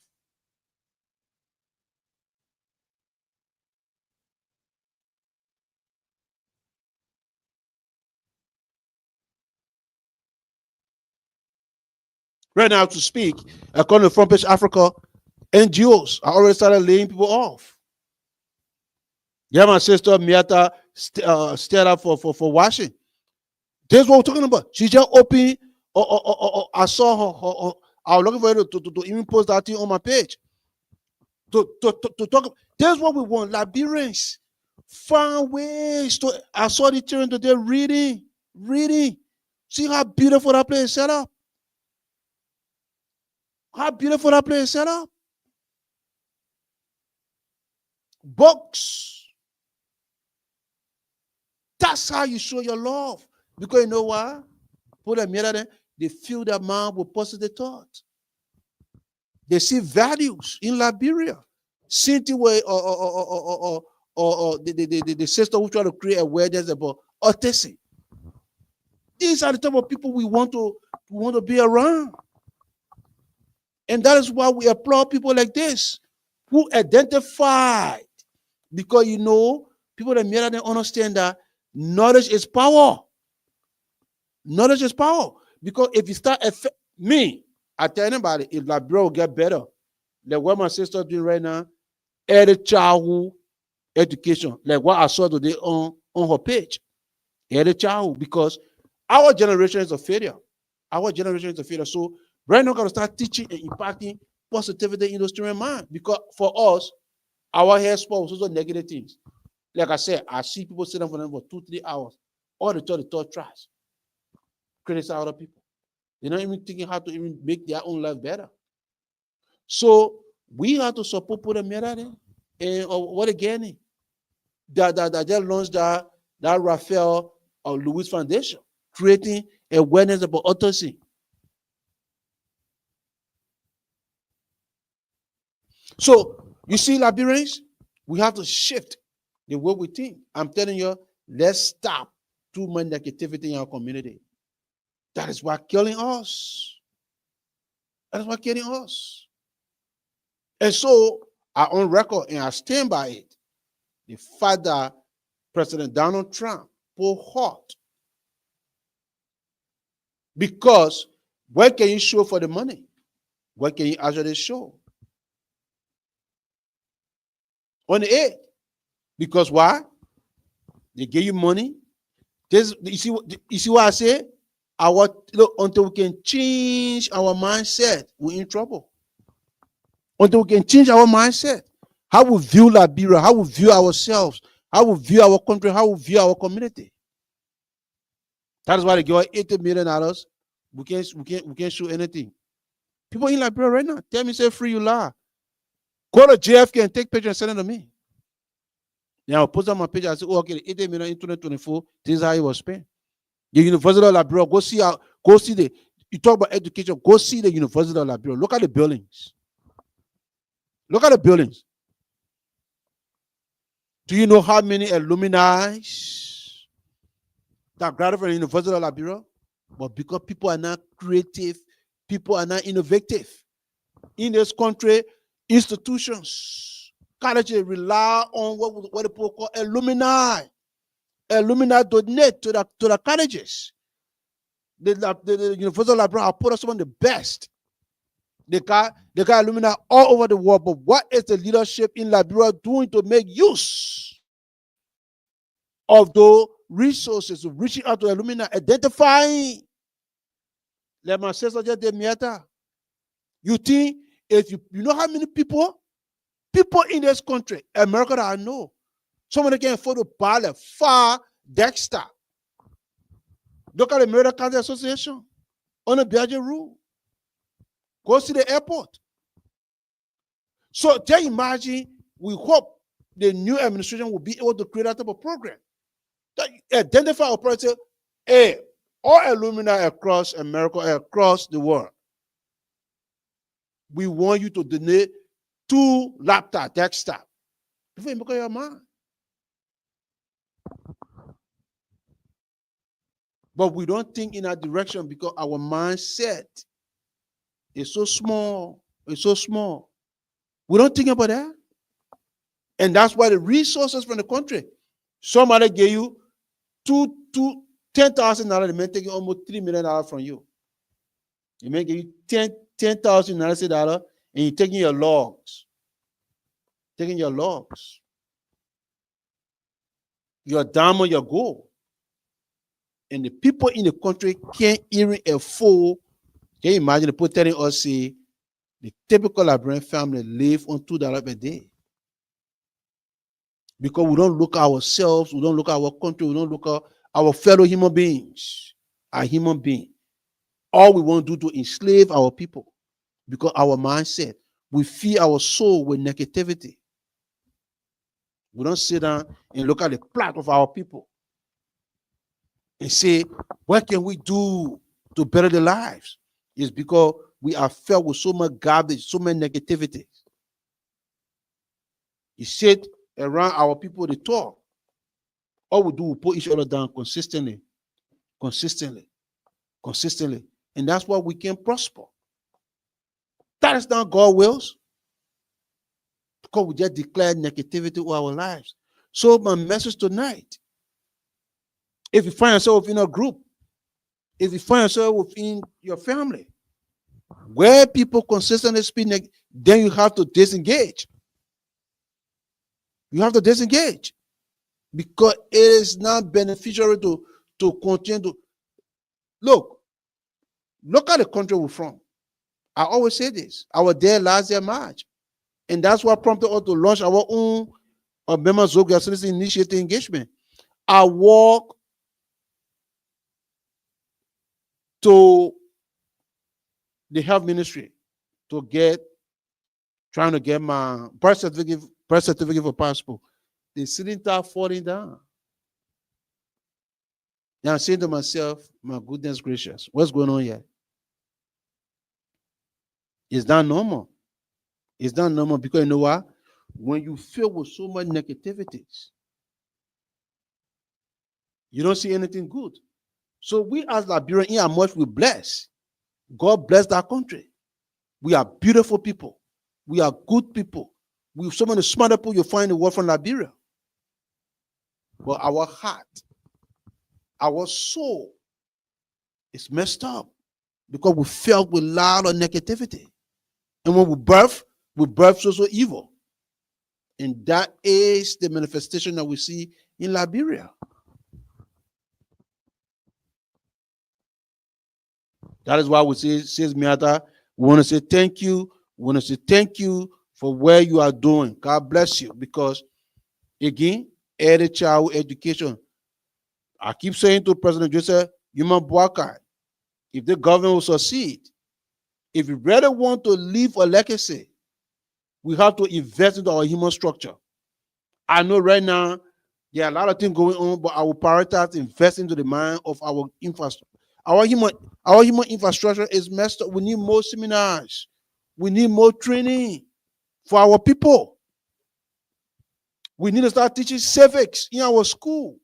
Right now, to speak, according to Front Page Africa, NGOs are already started laying people off. Yeah, my sister Miata stayed up for washing. This is what we're talking about. She just opened, I saw her, I was looking for her to even post that thing on my page. To talk. This is what we want. Liberians find ways to. I saw the children today reading. See how beautiful that place is set up. How beautiful that place is set up. Books. That's how you show your love. Because you know why? Put them here, they fill their mind with positive thoughts. They see values in Liberia. Cynthia or the sister who try to create awareness about autism. These are the type of people we want to be around. And that is why we applaud people like this. who identified, because people that may not understand that knowledge is power. Knowledge is power. Because if you start I tell anybody, if Liberia will get better, like what my sister doing right now, early childhood education, like what I saw today on her page, early childhood, because our generation is a failure. Our generation is a failure. So right now, we're going to start teaching and impacting positivity in the student mind. Because for us, our hair sport was also negative things. Like I said, I see people sitting for them for 2-3 hours. All the time they talk trash, criticize other people. They're not even thinking how to even make their own life better. So we have to support people that there. And what again? That just launched that Raphael or Louis Foundation, creating awareness about autopsy. So you see, Liberians, we have to shift the way we think. I'm telling you, let's stop too much negativity in our community. That is what killing us. That is what killing us. And so I on record and I stand by it. The fact that President Donald Trump pulled hard. Because what can you show for the money? What can you actually show? On the 8th. Because why? They give you money. You see what I say? Until we can change our mindset, we're in trouble. Until we can change our mindset, how we view Liberia, how we view ourselves, how we view our country, how we view our community. That is why they give us $80 million. We can't show anything. People in Liberia right now tell me, say, free you lie. Go to JFK and take pictures and send it to me. Then I'll post on my page. I say, oh, okay, the $80 million in 2024, this is how it was spent. The University of Liberia, go see you talk about education, go see the University of Liberia. Look at the buildings. Look at the buildings. Do you know how many alumni that graduated from the University of Liberia? But because people are not creative, people are not innovative. In this country, institutions, colleges rely on what people call alumni. Alumni donate to the colleges. The University of Liberia have put us some of the best. They got alumni all over the world. But what is the leadership in Liberia doing to make use of those resources, reaching out to alumni, identifying? Like my sister just did Miata. You think if you know how many people in this country, America that I know, somebody can afford to buy a far Dexter. Look at the American Cancer Association on the Belgian rule. Go see the airport. So just imagine, we hope the new administration will be able to create that type of program. That identify a person, all alumni across America, across the world. We want you to donate 2 laptop desktop. Before you make up your mind. But we don't think in that direction because our mindset is so small. It's so small. We don't think about that. And that's why the resources from the country, somebody gave you $10,000, they may take almost $3 million from you. They may give you $10,000 and you're taking your logs. Taking your logs. Your diamond, your gold. And the people in the country can't even afford. Can you imagine the people telling us, say, the typical Liberian family live on $2 a day? Because we don't look at ourselves, we don't look at our country, we don't look at our fellow human beings, our human being. All we want to do to enslave our people because our mindset, we feed our soul with negativity. We don't sit down and look at the plight of our people and say, what can we do to better their lives? It's because we are filled with so much garbage, so much negativity. You sit around our people, they talk. All we do, we put each other down consistently. And that's why we can prosper. That is not God's wills. because we just declare negativity over our lives. So my message tonight, if you find yourself within a group, if you find yourself within your family, where people consistently speak, then you have to disengage. You have to disengage because it is not beneficial to continue to look at the country we're from. I always say this. Our day last year March. And that's what prompted us to launch our own members of the citizen initiative engagement. I walk to the health ministry trying to get my birth certificate for passport. The ceiling start falling down. Now I'm saying to myself, my goodness gracious, what's going on here? It's not normal. It's not normal because you know what? When you feel with so much negativities, you don't see anything good. So we as Liberians, in how much we bless, God bless that country. We are beautiful people. We are good people. We some of the smart people you find in the world from Liberia. But our heart, our soul is messed up because we felt with a lot of negativity. And when we birth so evil. And that is the manifestation that we see in Liberia. That is why we say, says Miata, we want to say thank you. We want to say thank you for where you are doing. God bless you. Because, again, early child education. I keep saying to President Joseph, Human Boakai, if the government will succeed, if we really want to leave a legacy, we have to invest into our human structure. I know right now there are a lot of things going on, but I will prioritize investing into the mind of our infrastructure. Our human infrastructure is messed up. We need more seminars. We need more training for our people. We need to start teaching civics in our school,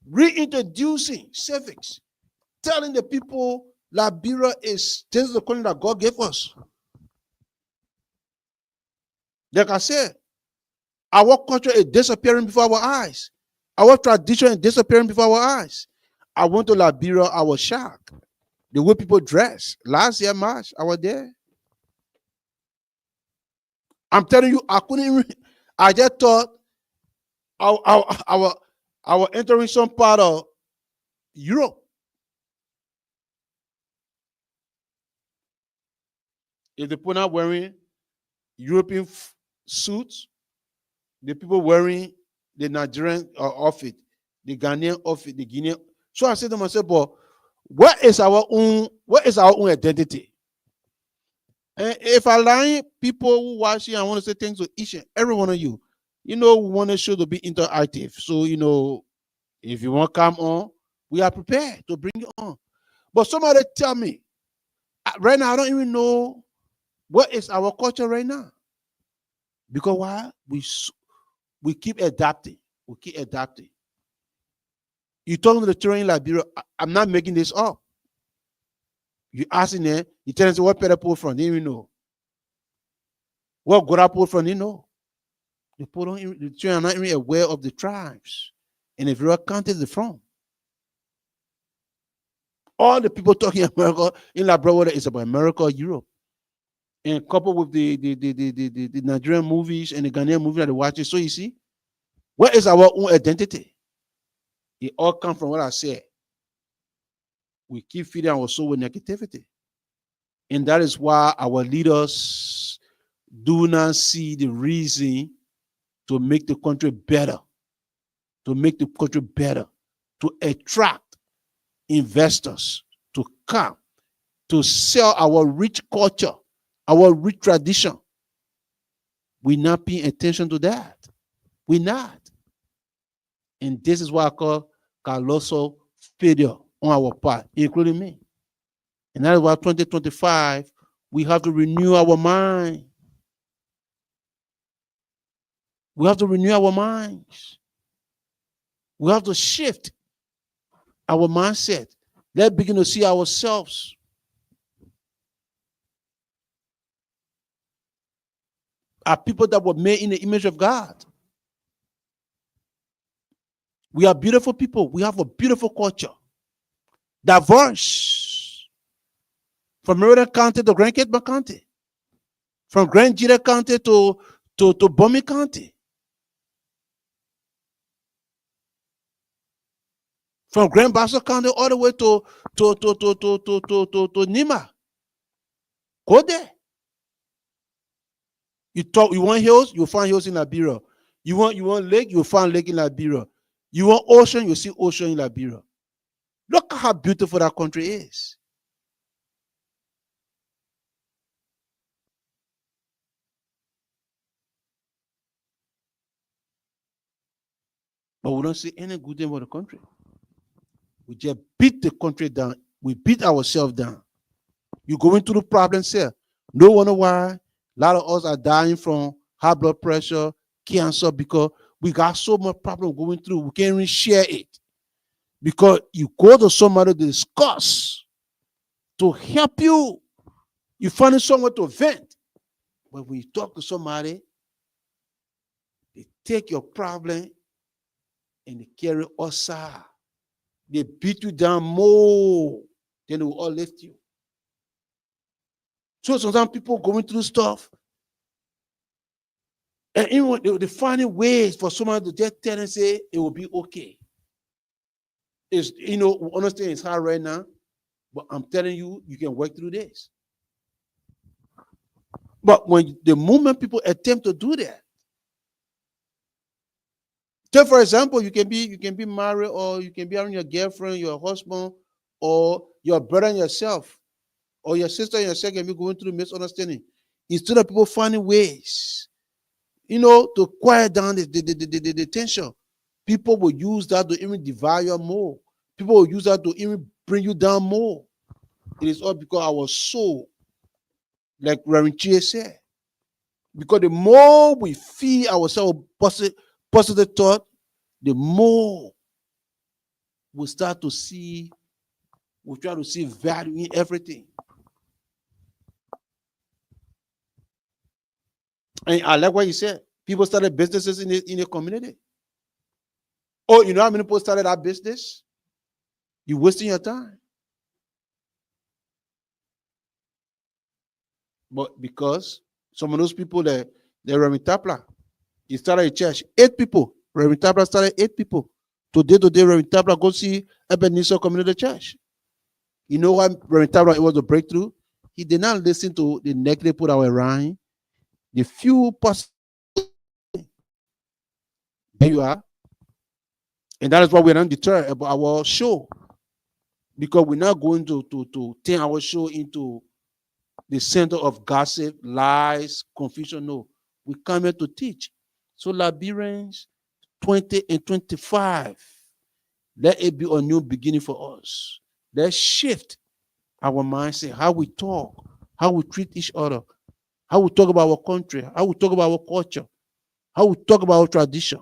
reintroducing civics, telling the people Liberia is the country that God gave us. Like I said, our culture is disappearing before our eyes. Our tradition is disappearing before our eyes. I went to Liberia, I was shocked. The way people dress. Last year, March, I was there. I'm telling you, I couldn't even, I just thought I was entering some part of Europe. If the people not wearing European suits, the people wearing the Nigerian outfit, the Ghanaian outfit, the Guinean. So I said to myself, but what is our own identity? And if I lie, people who watching, I want to say thanks to each and every one of you. You know, we want the show to be interactive. So, you know, if you want to come on, we are prepared to bring you on. But somebody tell me, right now, I don't even know what is our culture right now. Because why? We keep adapting. We keep adapting. You talking to the children in Liberia, I'm not making this up. You asking them, you tell them what Peter pull from, they even know. What Goyah pull from, they know. The children are not even aware of the tribes and if your country is from. All the people talking America in Liberia is about America or Europe. And coupled with the Nigerian movies and the Ghanaian movies that they watch. So you see, what is our own identity? It all comes from what I said. We keep feeding our soul with negativity. And that is why our leaders do not see the reason to make the country better, to attract investors to come, to sell our rich culture, our rich tradition. We're not paying attention to that. We're not. And this is what I call colossal failure on our part, including me. And that is why 2025, we have to renew our mind. We have to renew our minds. We have to shift our mindset. Let's begin to see ourselves. are people that were made in the image of God. We are beautiful people. We have a beautiful culture. Diverse. From Meriden County to Grand Cape County. From Grand Jira County to Bomi County. From Grand Bassa County all the way to Nima. Go there. You want hills, you'll find hills in Liberia. You want lake, you'll find lake in Liberia. You want ocean, you'll see ocean in Liberia. Look at how beautiful that country is. But we don't see any good thing about the country. We just beat the country down. We beat ourselves down. You're going through the problems here. No wonder why a lot of us are dying from high blood pressure, cancer, because we got so much problem going through. We can't even share it. Because you go to somebody to discuss, to help you. You find someone to vent. But when you talk to somebody, they take your problem and they carry outside. They beat you down more than they will all lift you. So sometimes people going through stuff, and even they finding ways for someone to just tell and say it will be okay. It's, understand it's hard right now, but I'm telling you, you can work through this. But when the moment people attempt to do that, take for example, you can be married, or you can be having your girlfriend, your husband, or your brother and yourself, or your sister and yourself can be going through misunderstanding. Instead of people finding ways, to quiet down the tension, people will use that to even divide you more. People will use that to even bring you down more. It is all because our soul, like Reverend Chie said, because the more we feed ourselves positive thought, the more we start to see, we try to see value in everything. And I like what you said. People started businesses in the community. Oh, you know how many people started that business? You're wasting your time. But because some of those people, they're Reverend Tapla. He started a church. 8 people. Reverend Tapla started 8 people. Today, Reverend Tapla go see Ebenezer Community Church. You know why Reverend Tapla, it was a breakthrough? He did not listen to the negative people that were around. The few positive. There you are. And that is why we're not deterred about our show. Because we're not going to turn our show into the center of gossip, lies, confusion. No. We come here to teach. So Liberians 20 and 25, let it be a new beginning for us. Let's shift our mindset, how we talk, how we treat each other, how we talk about our country, how we talk about our culture, how we talk about our tradition.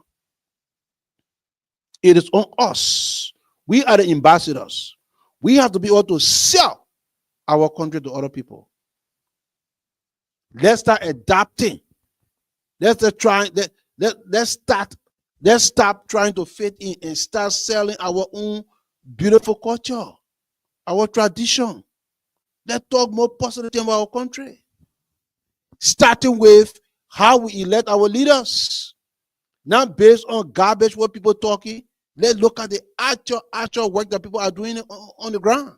It is on us. We are the ambassadors. We have to be able to sell our country to other people. Let's start adapting. Let's stop trying to fit in and start selling our own beautiful culture, our tradition. Let's talk more positive about our country. Starting with how we elect our leaders. Not based on garbage, what people talking. Let's look at the actual work that people are doing on the ground.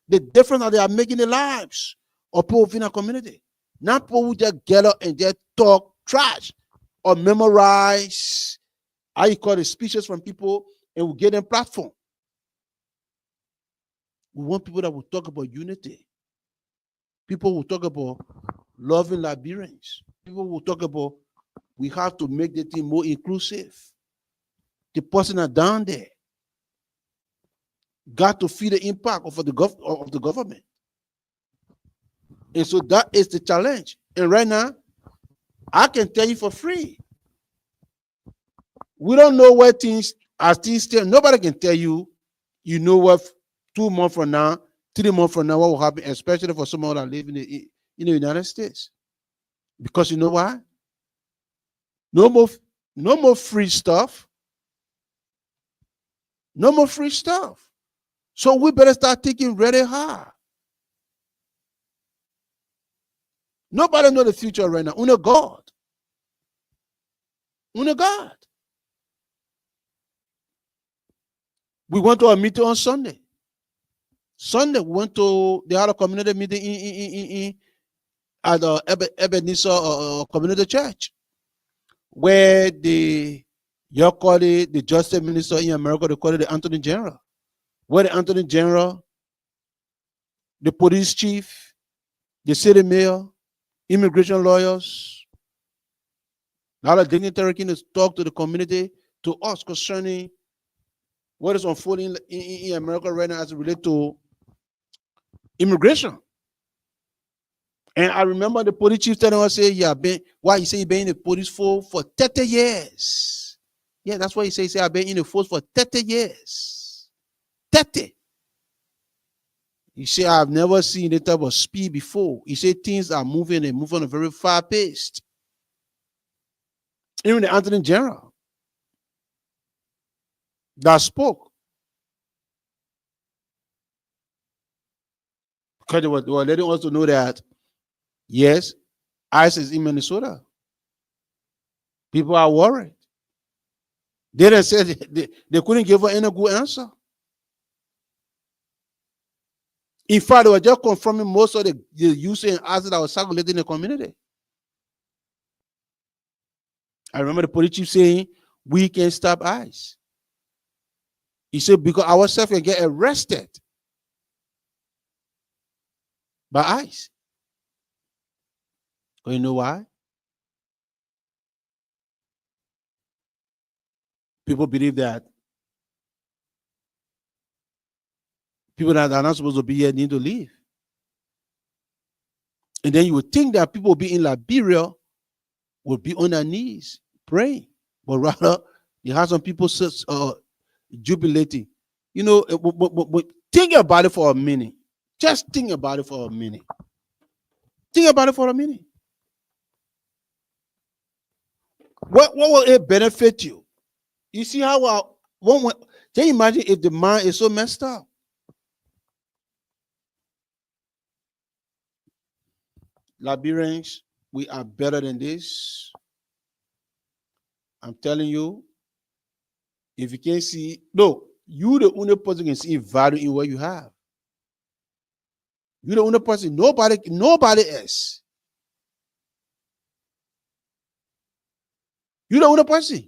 The difference that they are making in the lives of people within our community. Not people who just get up and just talk trash or memorize, how you call it, speeches from people, and we get them platform. We want people that will talk about unity. People will talk about loving Liberians. People will talk about we have to make the thing more inclusive. The person are down there got to feel the impact of the government. And so that is the challenge. And right now, I can tell you for free. We don't know where things are still. Nobody can tell you, what 2 months from now, 3 months from now, what will happen, especially for someone that live in the United States. Because you know why? No more, no more free stuff. No more free stuff. So we better start thinking really hard. Nobody know the future right now. Only God. Only God. We went to a meeting on Sunday. Sunday, we went to, they had a community meeting at the Ebenezer Community Church, where you call it the Justice Minister in America, they call it the Attorney General. Where the Attorney General, the police chief, the city mayor, immigration lawyers, a lot of dignitary came to talk to the community, to us concerning what is unfolding in America right now as it relates to immigration. And I remember the police chief telling us, say, yeah, why he say he been in the police for 30 years. Yeah, that's what he say. He say, I've been in the force for 30 years. 30. He said, I've never seen that type of speed before. He said, things are moving and moving at a very fast pace. Even the Attorney General that spoke, because they were letting us to know that, yes, ICE is in Minnesota. People are worried. They didn't say they couldn't give her any good answer. In fact, they were just confirming most of the usage and assets that was circulating in the community. I remember the police chief saying, we can stop ICE. He said, because ourselves can get arrested by ICE. But you know why? People believe that people that are not supposed to be here need to leave. And then you would think that people be in Liberia would be on their knees praying. But rather, you have some people jubilating. You know, but think about it for a minute. Just think about it for a minute. Think about it for a minute. What will it benefit you? You see how can you imagine if the mind is so messed up? Liberians, we are better than this. I'm telling you, if you can't see, no, you the only person can see value in what you have. You're the only person, nobody else. You're the only person.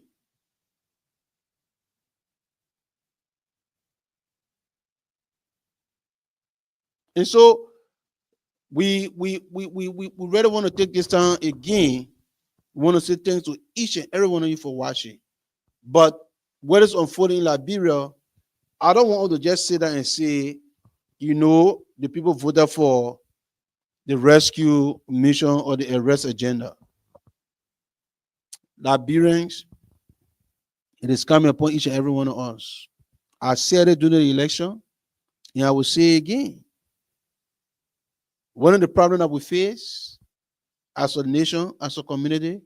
And so we really want to take this time again. We want to say thanks to each and every one of you for watching. But what is unfolding in Liberia, I don't want to just sit there and say, you know, the people voted for the rescue mission or the arrest agenda. Liberians, it is coming upon each and every one of us. I said it during the election, and I will say again. One of the problems that we face as a nation, as a community,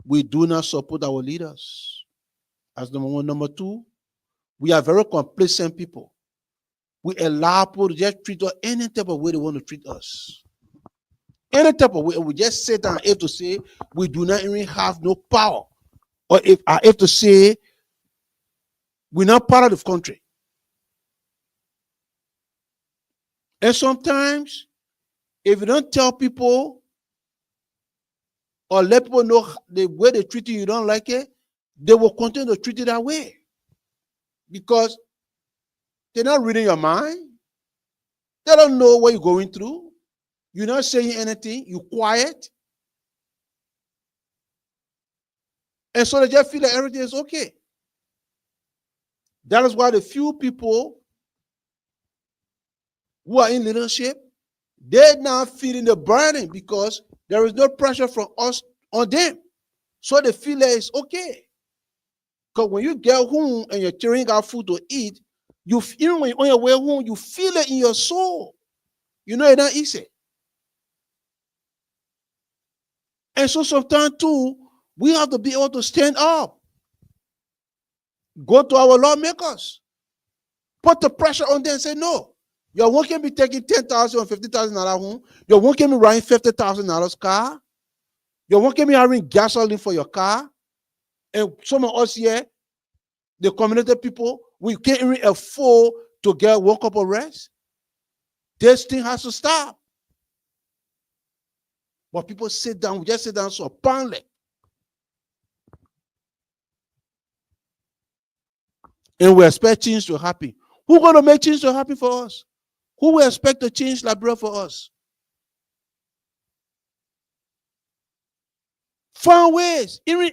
we do not support our leaders. As number one. Number two, we are very complacent people. We allow people to just treat us any type of way they want to treat us. Any type of way. We just sit down and have to say we do not even have no power. Or if I have to say we're not part of the country. And sometimes, if you don't tell people or let people know the way they treat you don't like it, they will continue to treat you that way. Because they're not reading your mind. They don't know what you're going through. You're not saying anything. You're quiet. And so they just feel that everything is okay. That is why the few people who are in leadership, they're now feeling the burden because there is no pressure from us on them. So they feel that it's okay. Because when you get home and you're tearing out food to eat, you feel when you're on your way home, you feel it in your soul. You know it's not easy. And so sometimes too, We have to be able to stand up. Go to our lawmakers. Put the pressure on them and say, no. Your one can be taking $10,000 or $50,000 home. Your one can be riding $50,000 car. Your one can be having gasoline for your car. And some of us here, the community people, we can't even afford to get one cup of rest. This thing has to stop. But people sit down, we just sit down so apparently. And we expect change to happen. Who's going to make change to happen for us? Who will expect to change Liberia for us? Find ways. Even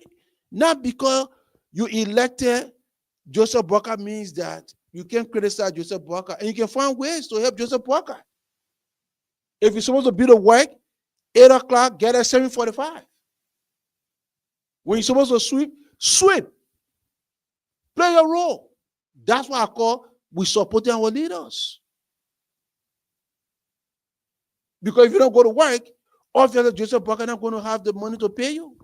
not because you elected Joseph Boakai means that you can criticize Joseph Boakai, and you can find ways to help Joseph Boakai. If you're supposed to be to work, 8 o'clock, get at 7:45. When you're supposed to sweep, sweep. Play your role. That's why I call we supporting our leaders. Because if you don't go to work, obviously Joseph Boakai not going to have the money to pay you.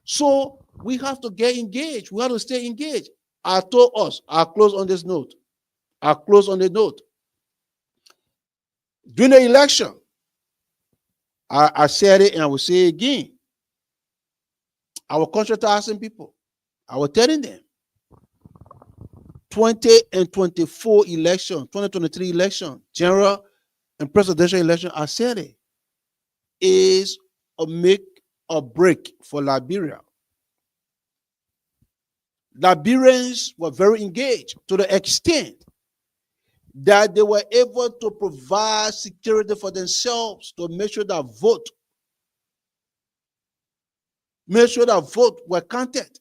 So we have to get engaged. We have to stay engaged. I told us, I'll close on this note. I'll close on the note. During the election, I said it and I will say it again. I was contracting people. I was telling them 20 and 24 election, 2023 election, general and presidential election, I said it, is a make or break for Liberia. Liberians were very engaged to the extent that they were able to provide security for themselves to make sure that vote were counted.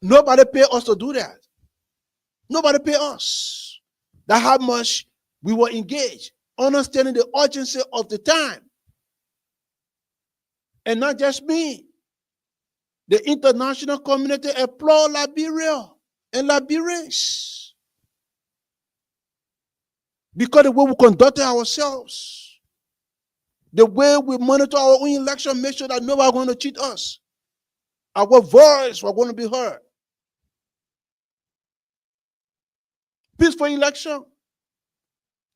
Nobody paid us to do that. Nobody paid us. That's how much we were engaged, understanding the urgency of the time. And not just me. The international community applaud Liberia and Liberians. Because the way we conducted ourselves, the way we monitor our own election, make sure that nobody going to cheat us. Our voice was going to be heard. Peaceful election.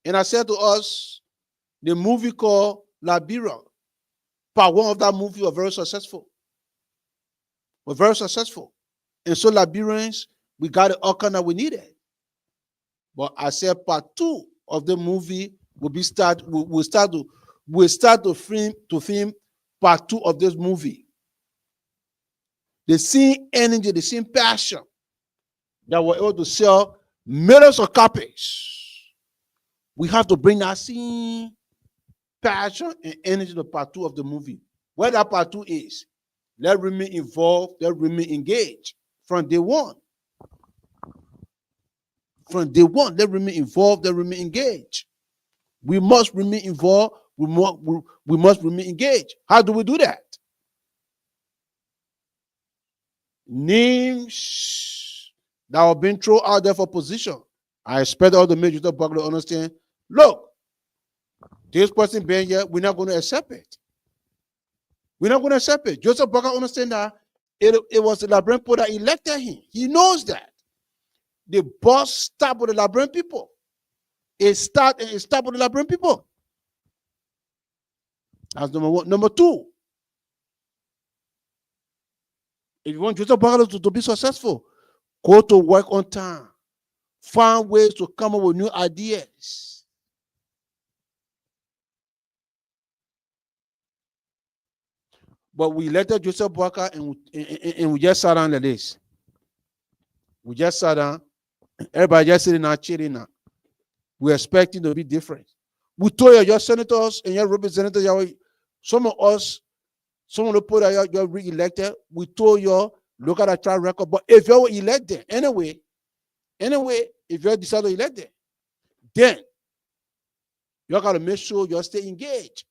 And I said to us, the movie called Liberia, part one of that movie was very successful. We're very successful. And so Liberians, we got the outcome that we needed. But I said part two of the movie we'll start to film part two of this movie. The same energy, the same passion that we're able to sell millions of copies. We have to bring that same passion and energy to part two of the movie. Where that part two is, let remain involved, let remain engaged from day one. From day one, let remain involved, let remain engaged. We must remain involved, we must remain engaged. How do we do that? Names that are being thrown out there for position. I expect all the major public to understand, look, this person being here, we're not going to accept it. We're not going to accept it. Joseph Boakai understand that it was the Liberian people that elected him. He knows that. The boss stopped with the Liberian people. It stopped with the Liberian people. That's number one. Number two, if you want Joseph Boakai to be successful, go to work on time. Find ways to come up with new ideas. But we elected Joseph Boakai and we just sat down like this. We just sat down. Everybody just sitting now, chilling now. We're expecting to be different. We told you, your senators and your representatives, some of us, some of the people that you're re-elected, we told you, look at our track record. But if you're elected, anyway, if you decide to elect them, then you got to make sure you stay engaged.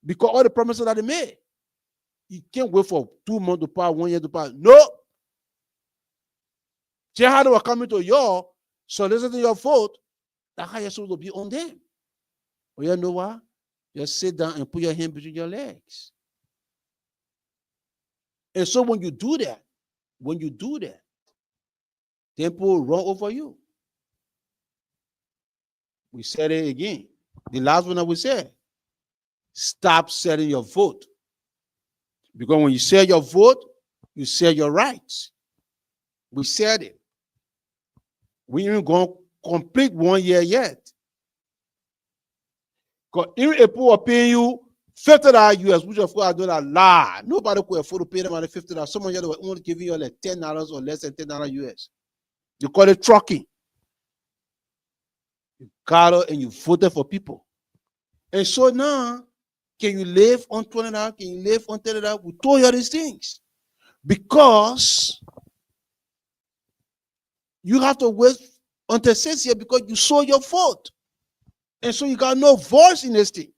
Because all the promises that they made, you can't wait for 2 months to pass, 1 year to pass. No. See how they were coming to your soliciting your vote, that's how you're supposed to be on them. But you know what? Just sit down and put your hand between your legs. And so when you do that, then people will run over you. We said it again. The last one that we said, stop selling your vote. Because when you sell your vote, you sell your rights. We said it. We ain't going to complete 1 year yet. Because even if people are paying you $50 US, which of course I know that lie. Nobody could afford to pay them $50. Some of you were only giving you like $10 or less than $10 US. You call it trucking. You got it and you voted for people. And so now, can you live on $20? Can you live on $30? We told you all these things. Because you have to wait until 6 years because you sold your vote. And so you got no voice in this thing.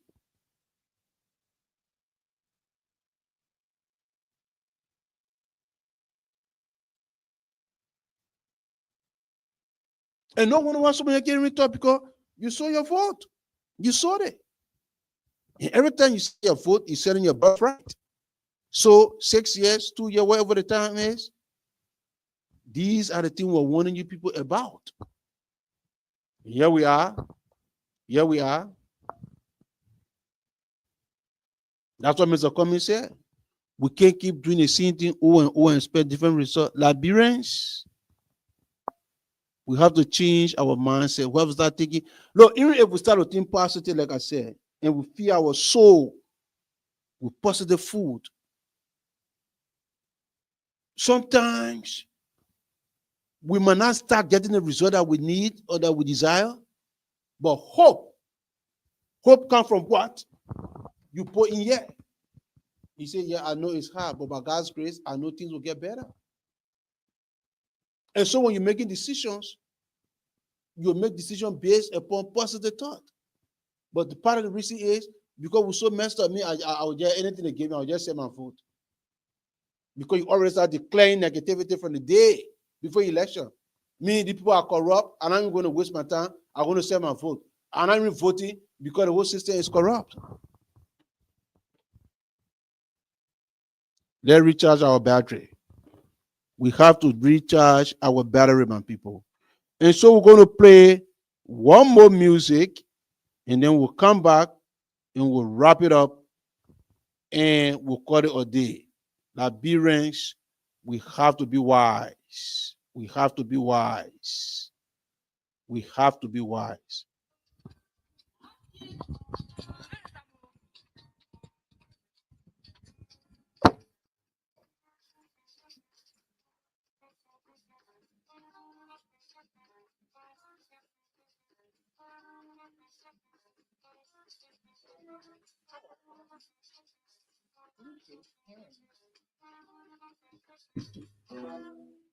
And no one wants somebody getting returned because you sold your vote. You sold it. And every time you sell your vote, you're selling your birthright. So 6 years, 2 years, whatever the time is, these are the things we're warning you people about. Here we are. Here we are. That's what Mr. Cummings said. We can't keep doing the same thing over and over and expect different results. Liberians, we have to change our mindset. We have to start thinking. Look, even if we start to think positive, like I said, and we feed our soul with positive food, sometimes we might not start getting the result that we need or that we desire, but hope comes from what? You put in here. You say, yeah, I know it's hard, but by God's grace, I know things will get better. And so when you're making decisions, you make decisions based upon positive thought. But the part of the reason is because we're so messed up, I would just anything they give me, I'll just say my vote. Because you already start declaring negativity from the day before election. Me, the people are corrupt, and I'm going to waste my time. I'm going to sell my vote. I'm not even voting because the whole system is corrupt. Let's recharge our battery. We have to recharge our battery, my people. And so we're going to play one more music, and then we'll come back and we'll wrap it up, and we'll call it a day. Liberians, we have to be wise. We have to be wise. We have to be wise.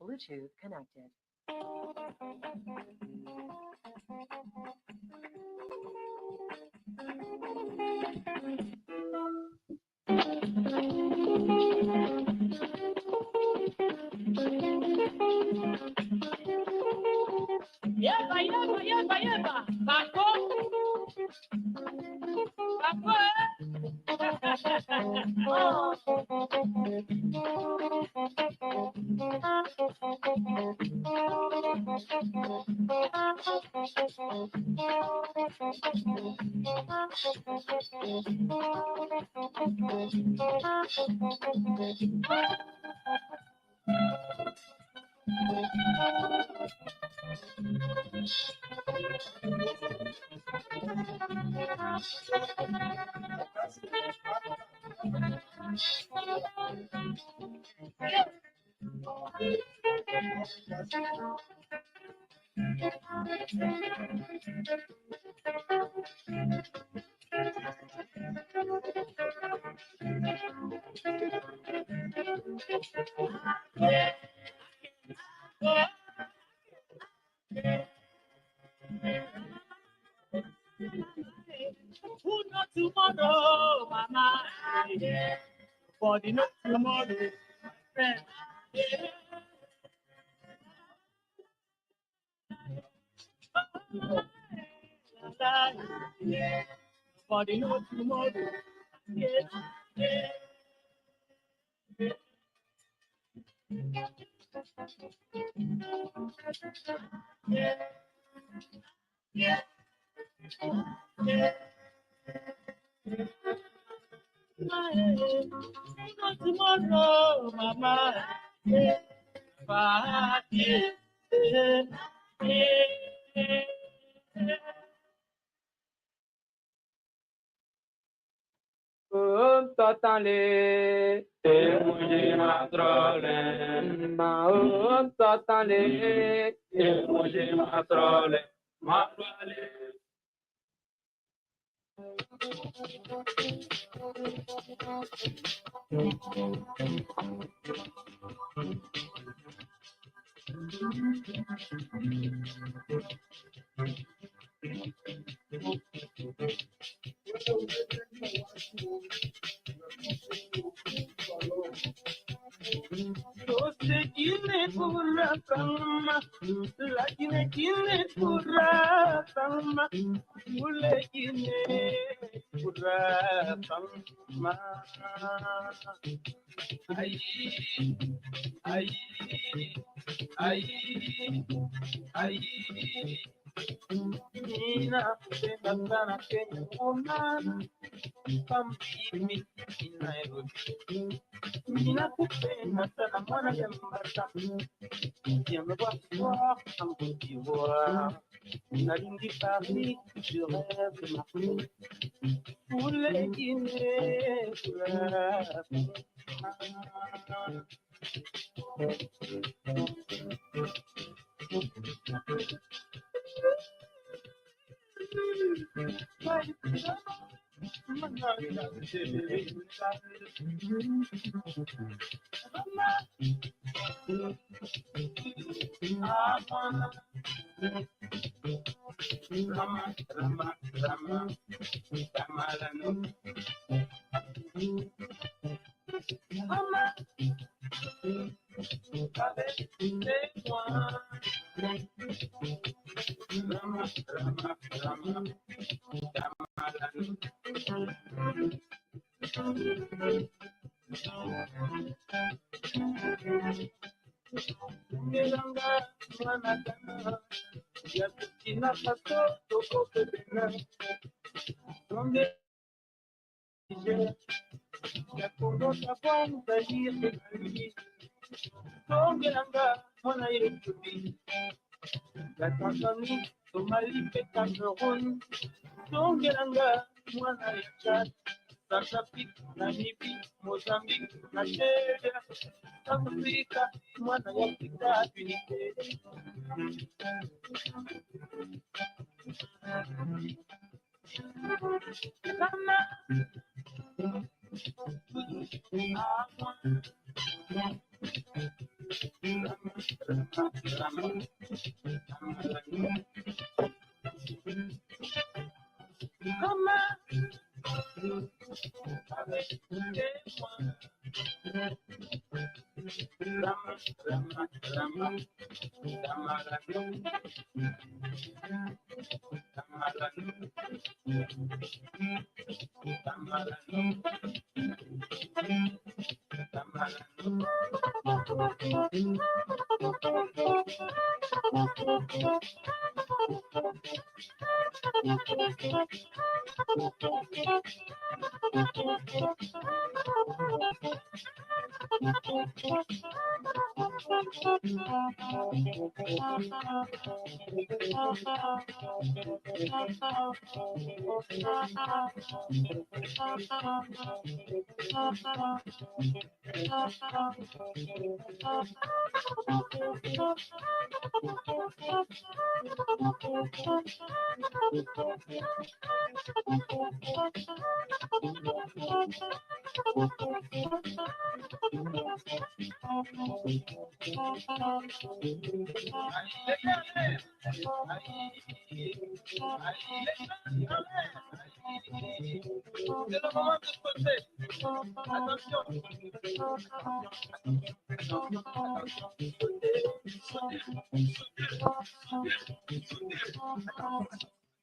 Bluetooth connected. Who not tomorrow, mama? Yeah. Body not tomorrow, friend. Yeah. Yeah. Body not tomorrow. Yeah. Yeah. Not tomorrow, mama. Party. Totale, te muji matrole, ma totale, te muji matrole, matrole. Kine pura sama, lagi kine pura sama, mule kine pura sama. Ay, ay, ay, ay. Nina penda sana Kenya woman, come meet me in Nairobi. Nina kupenda sana mwana ya mbata. Viens me voir ce soir en Côte d'Ivoire. La ligne du Paris, je rêve de ma fille. Pour les Guinées, Rama, Rama, Rama, Ramalano. Rama, avec les points. Rama, Rama, Rama, Ramalano. Ngelanga, Managana, Yakina Pato, Toko Pena, Donde Yakondo Tapon, Tahir, Tongelanga, Monaïrubi, la Tanzanie, Somalie, Cameroun, Tongelanga, Monaïchat, South Africa, Namibia, Mozambique, Nigeria, South Africa, Monaïca, Unité.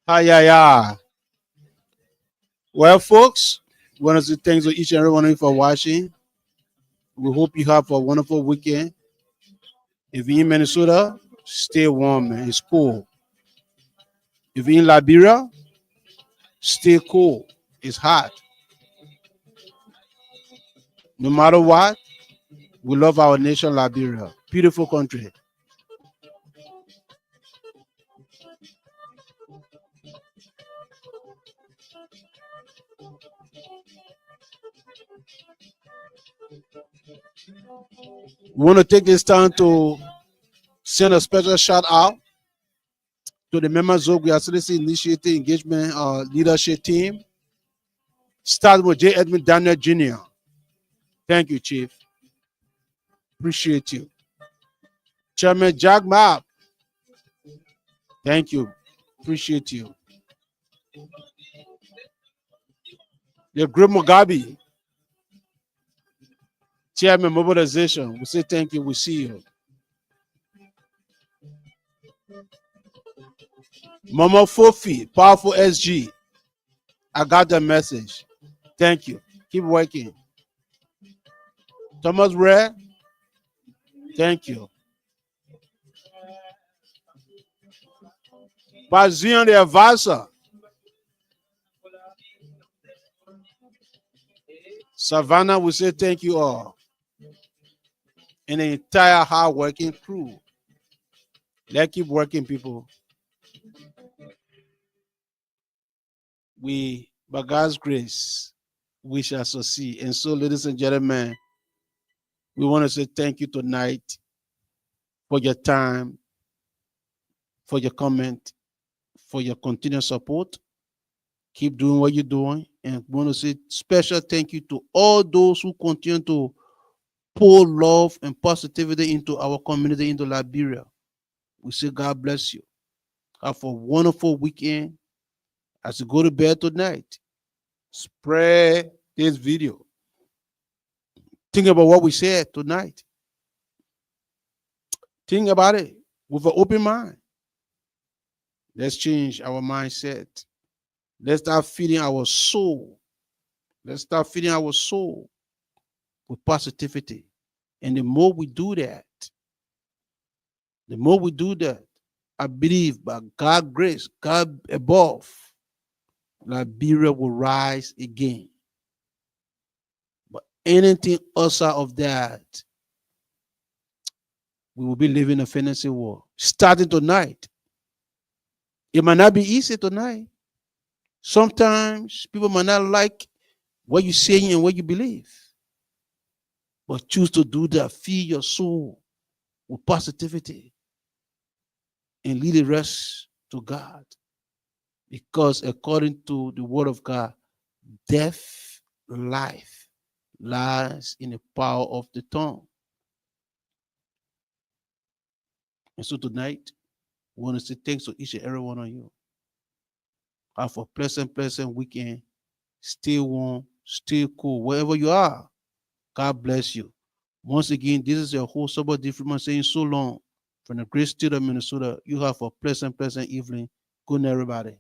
Hi, yeah, yeah. Well, folks, we want to say thanks to each and every one of you for watching. We hope you have a wonderful weekend. If you're in Minnesota, stay warm, man. It's cool. If you're in Liberia, stay cool. It's hot. No matter what, we love our nation, Liberia. Beautiful country. We want to take this time to send a special shout out to the members of the Citizen Initiative Engagement Leadership Team, starting with J. Edmund Daniel Jr. Thank you, Chief. Appreciate you. Chairman Jack Mapp. Thank you. Appreciate you. The Great Mugabe, Chairman Mobilization. We say thank you. We see you. Mama Fofi, Powerful SG. I got the message. Thank you. Keep working. Thomas Ray, thank you. Bazion the advisor. Savannah, we say thank you all. And the entire hard-working crew. Let's keep working, people. By God's grace, we shall succeed. And so, ladies and gentlemen, we want to say thank you tonight for your time, for your comment, for your continued support. Keep doing what you're doing. And we want to say special thank you to all those who continue to pour love and positivity into our community, into Liberia. We say God bless you. Have a wonderful weekend. As you go to bed tonight, spread this video. Think about what we said tonight. Think about it with an open mind. Let's change our mindset. Let's start feeding our soul. Let's start feeding our soul with positivity. And the more we do that, I believe by God's grace, God above, Liberia will rise again. But anything outside of that, we will be living a fantasy world. Starting tonight. It might not be easy tonight. Sometimes people might not like what you're saying and what you believe. But choose to do that. Feed your soul with positivity and lead the rest to God. Because according to the word of God, death, life lies in the power of the tongue. And so tonight, we want to say thanks to each and every one of you. Have a pleasant weekend. Stay warm, stay cool, wherever you are. God bless you. Once again, this is your host, SUBOR Freeman, saying so long from the great state of Minnesota. You have a pleasant evening. Good night, everybody.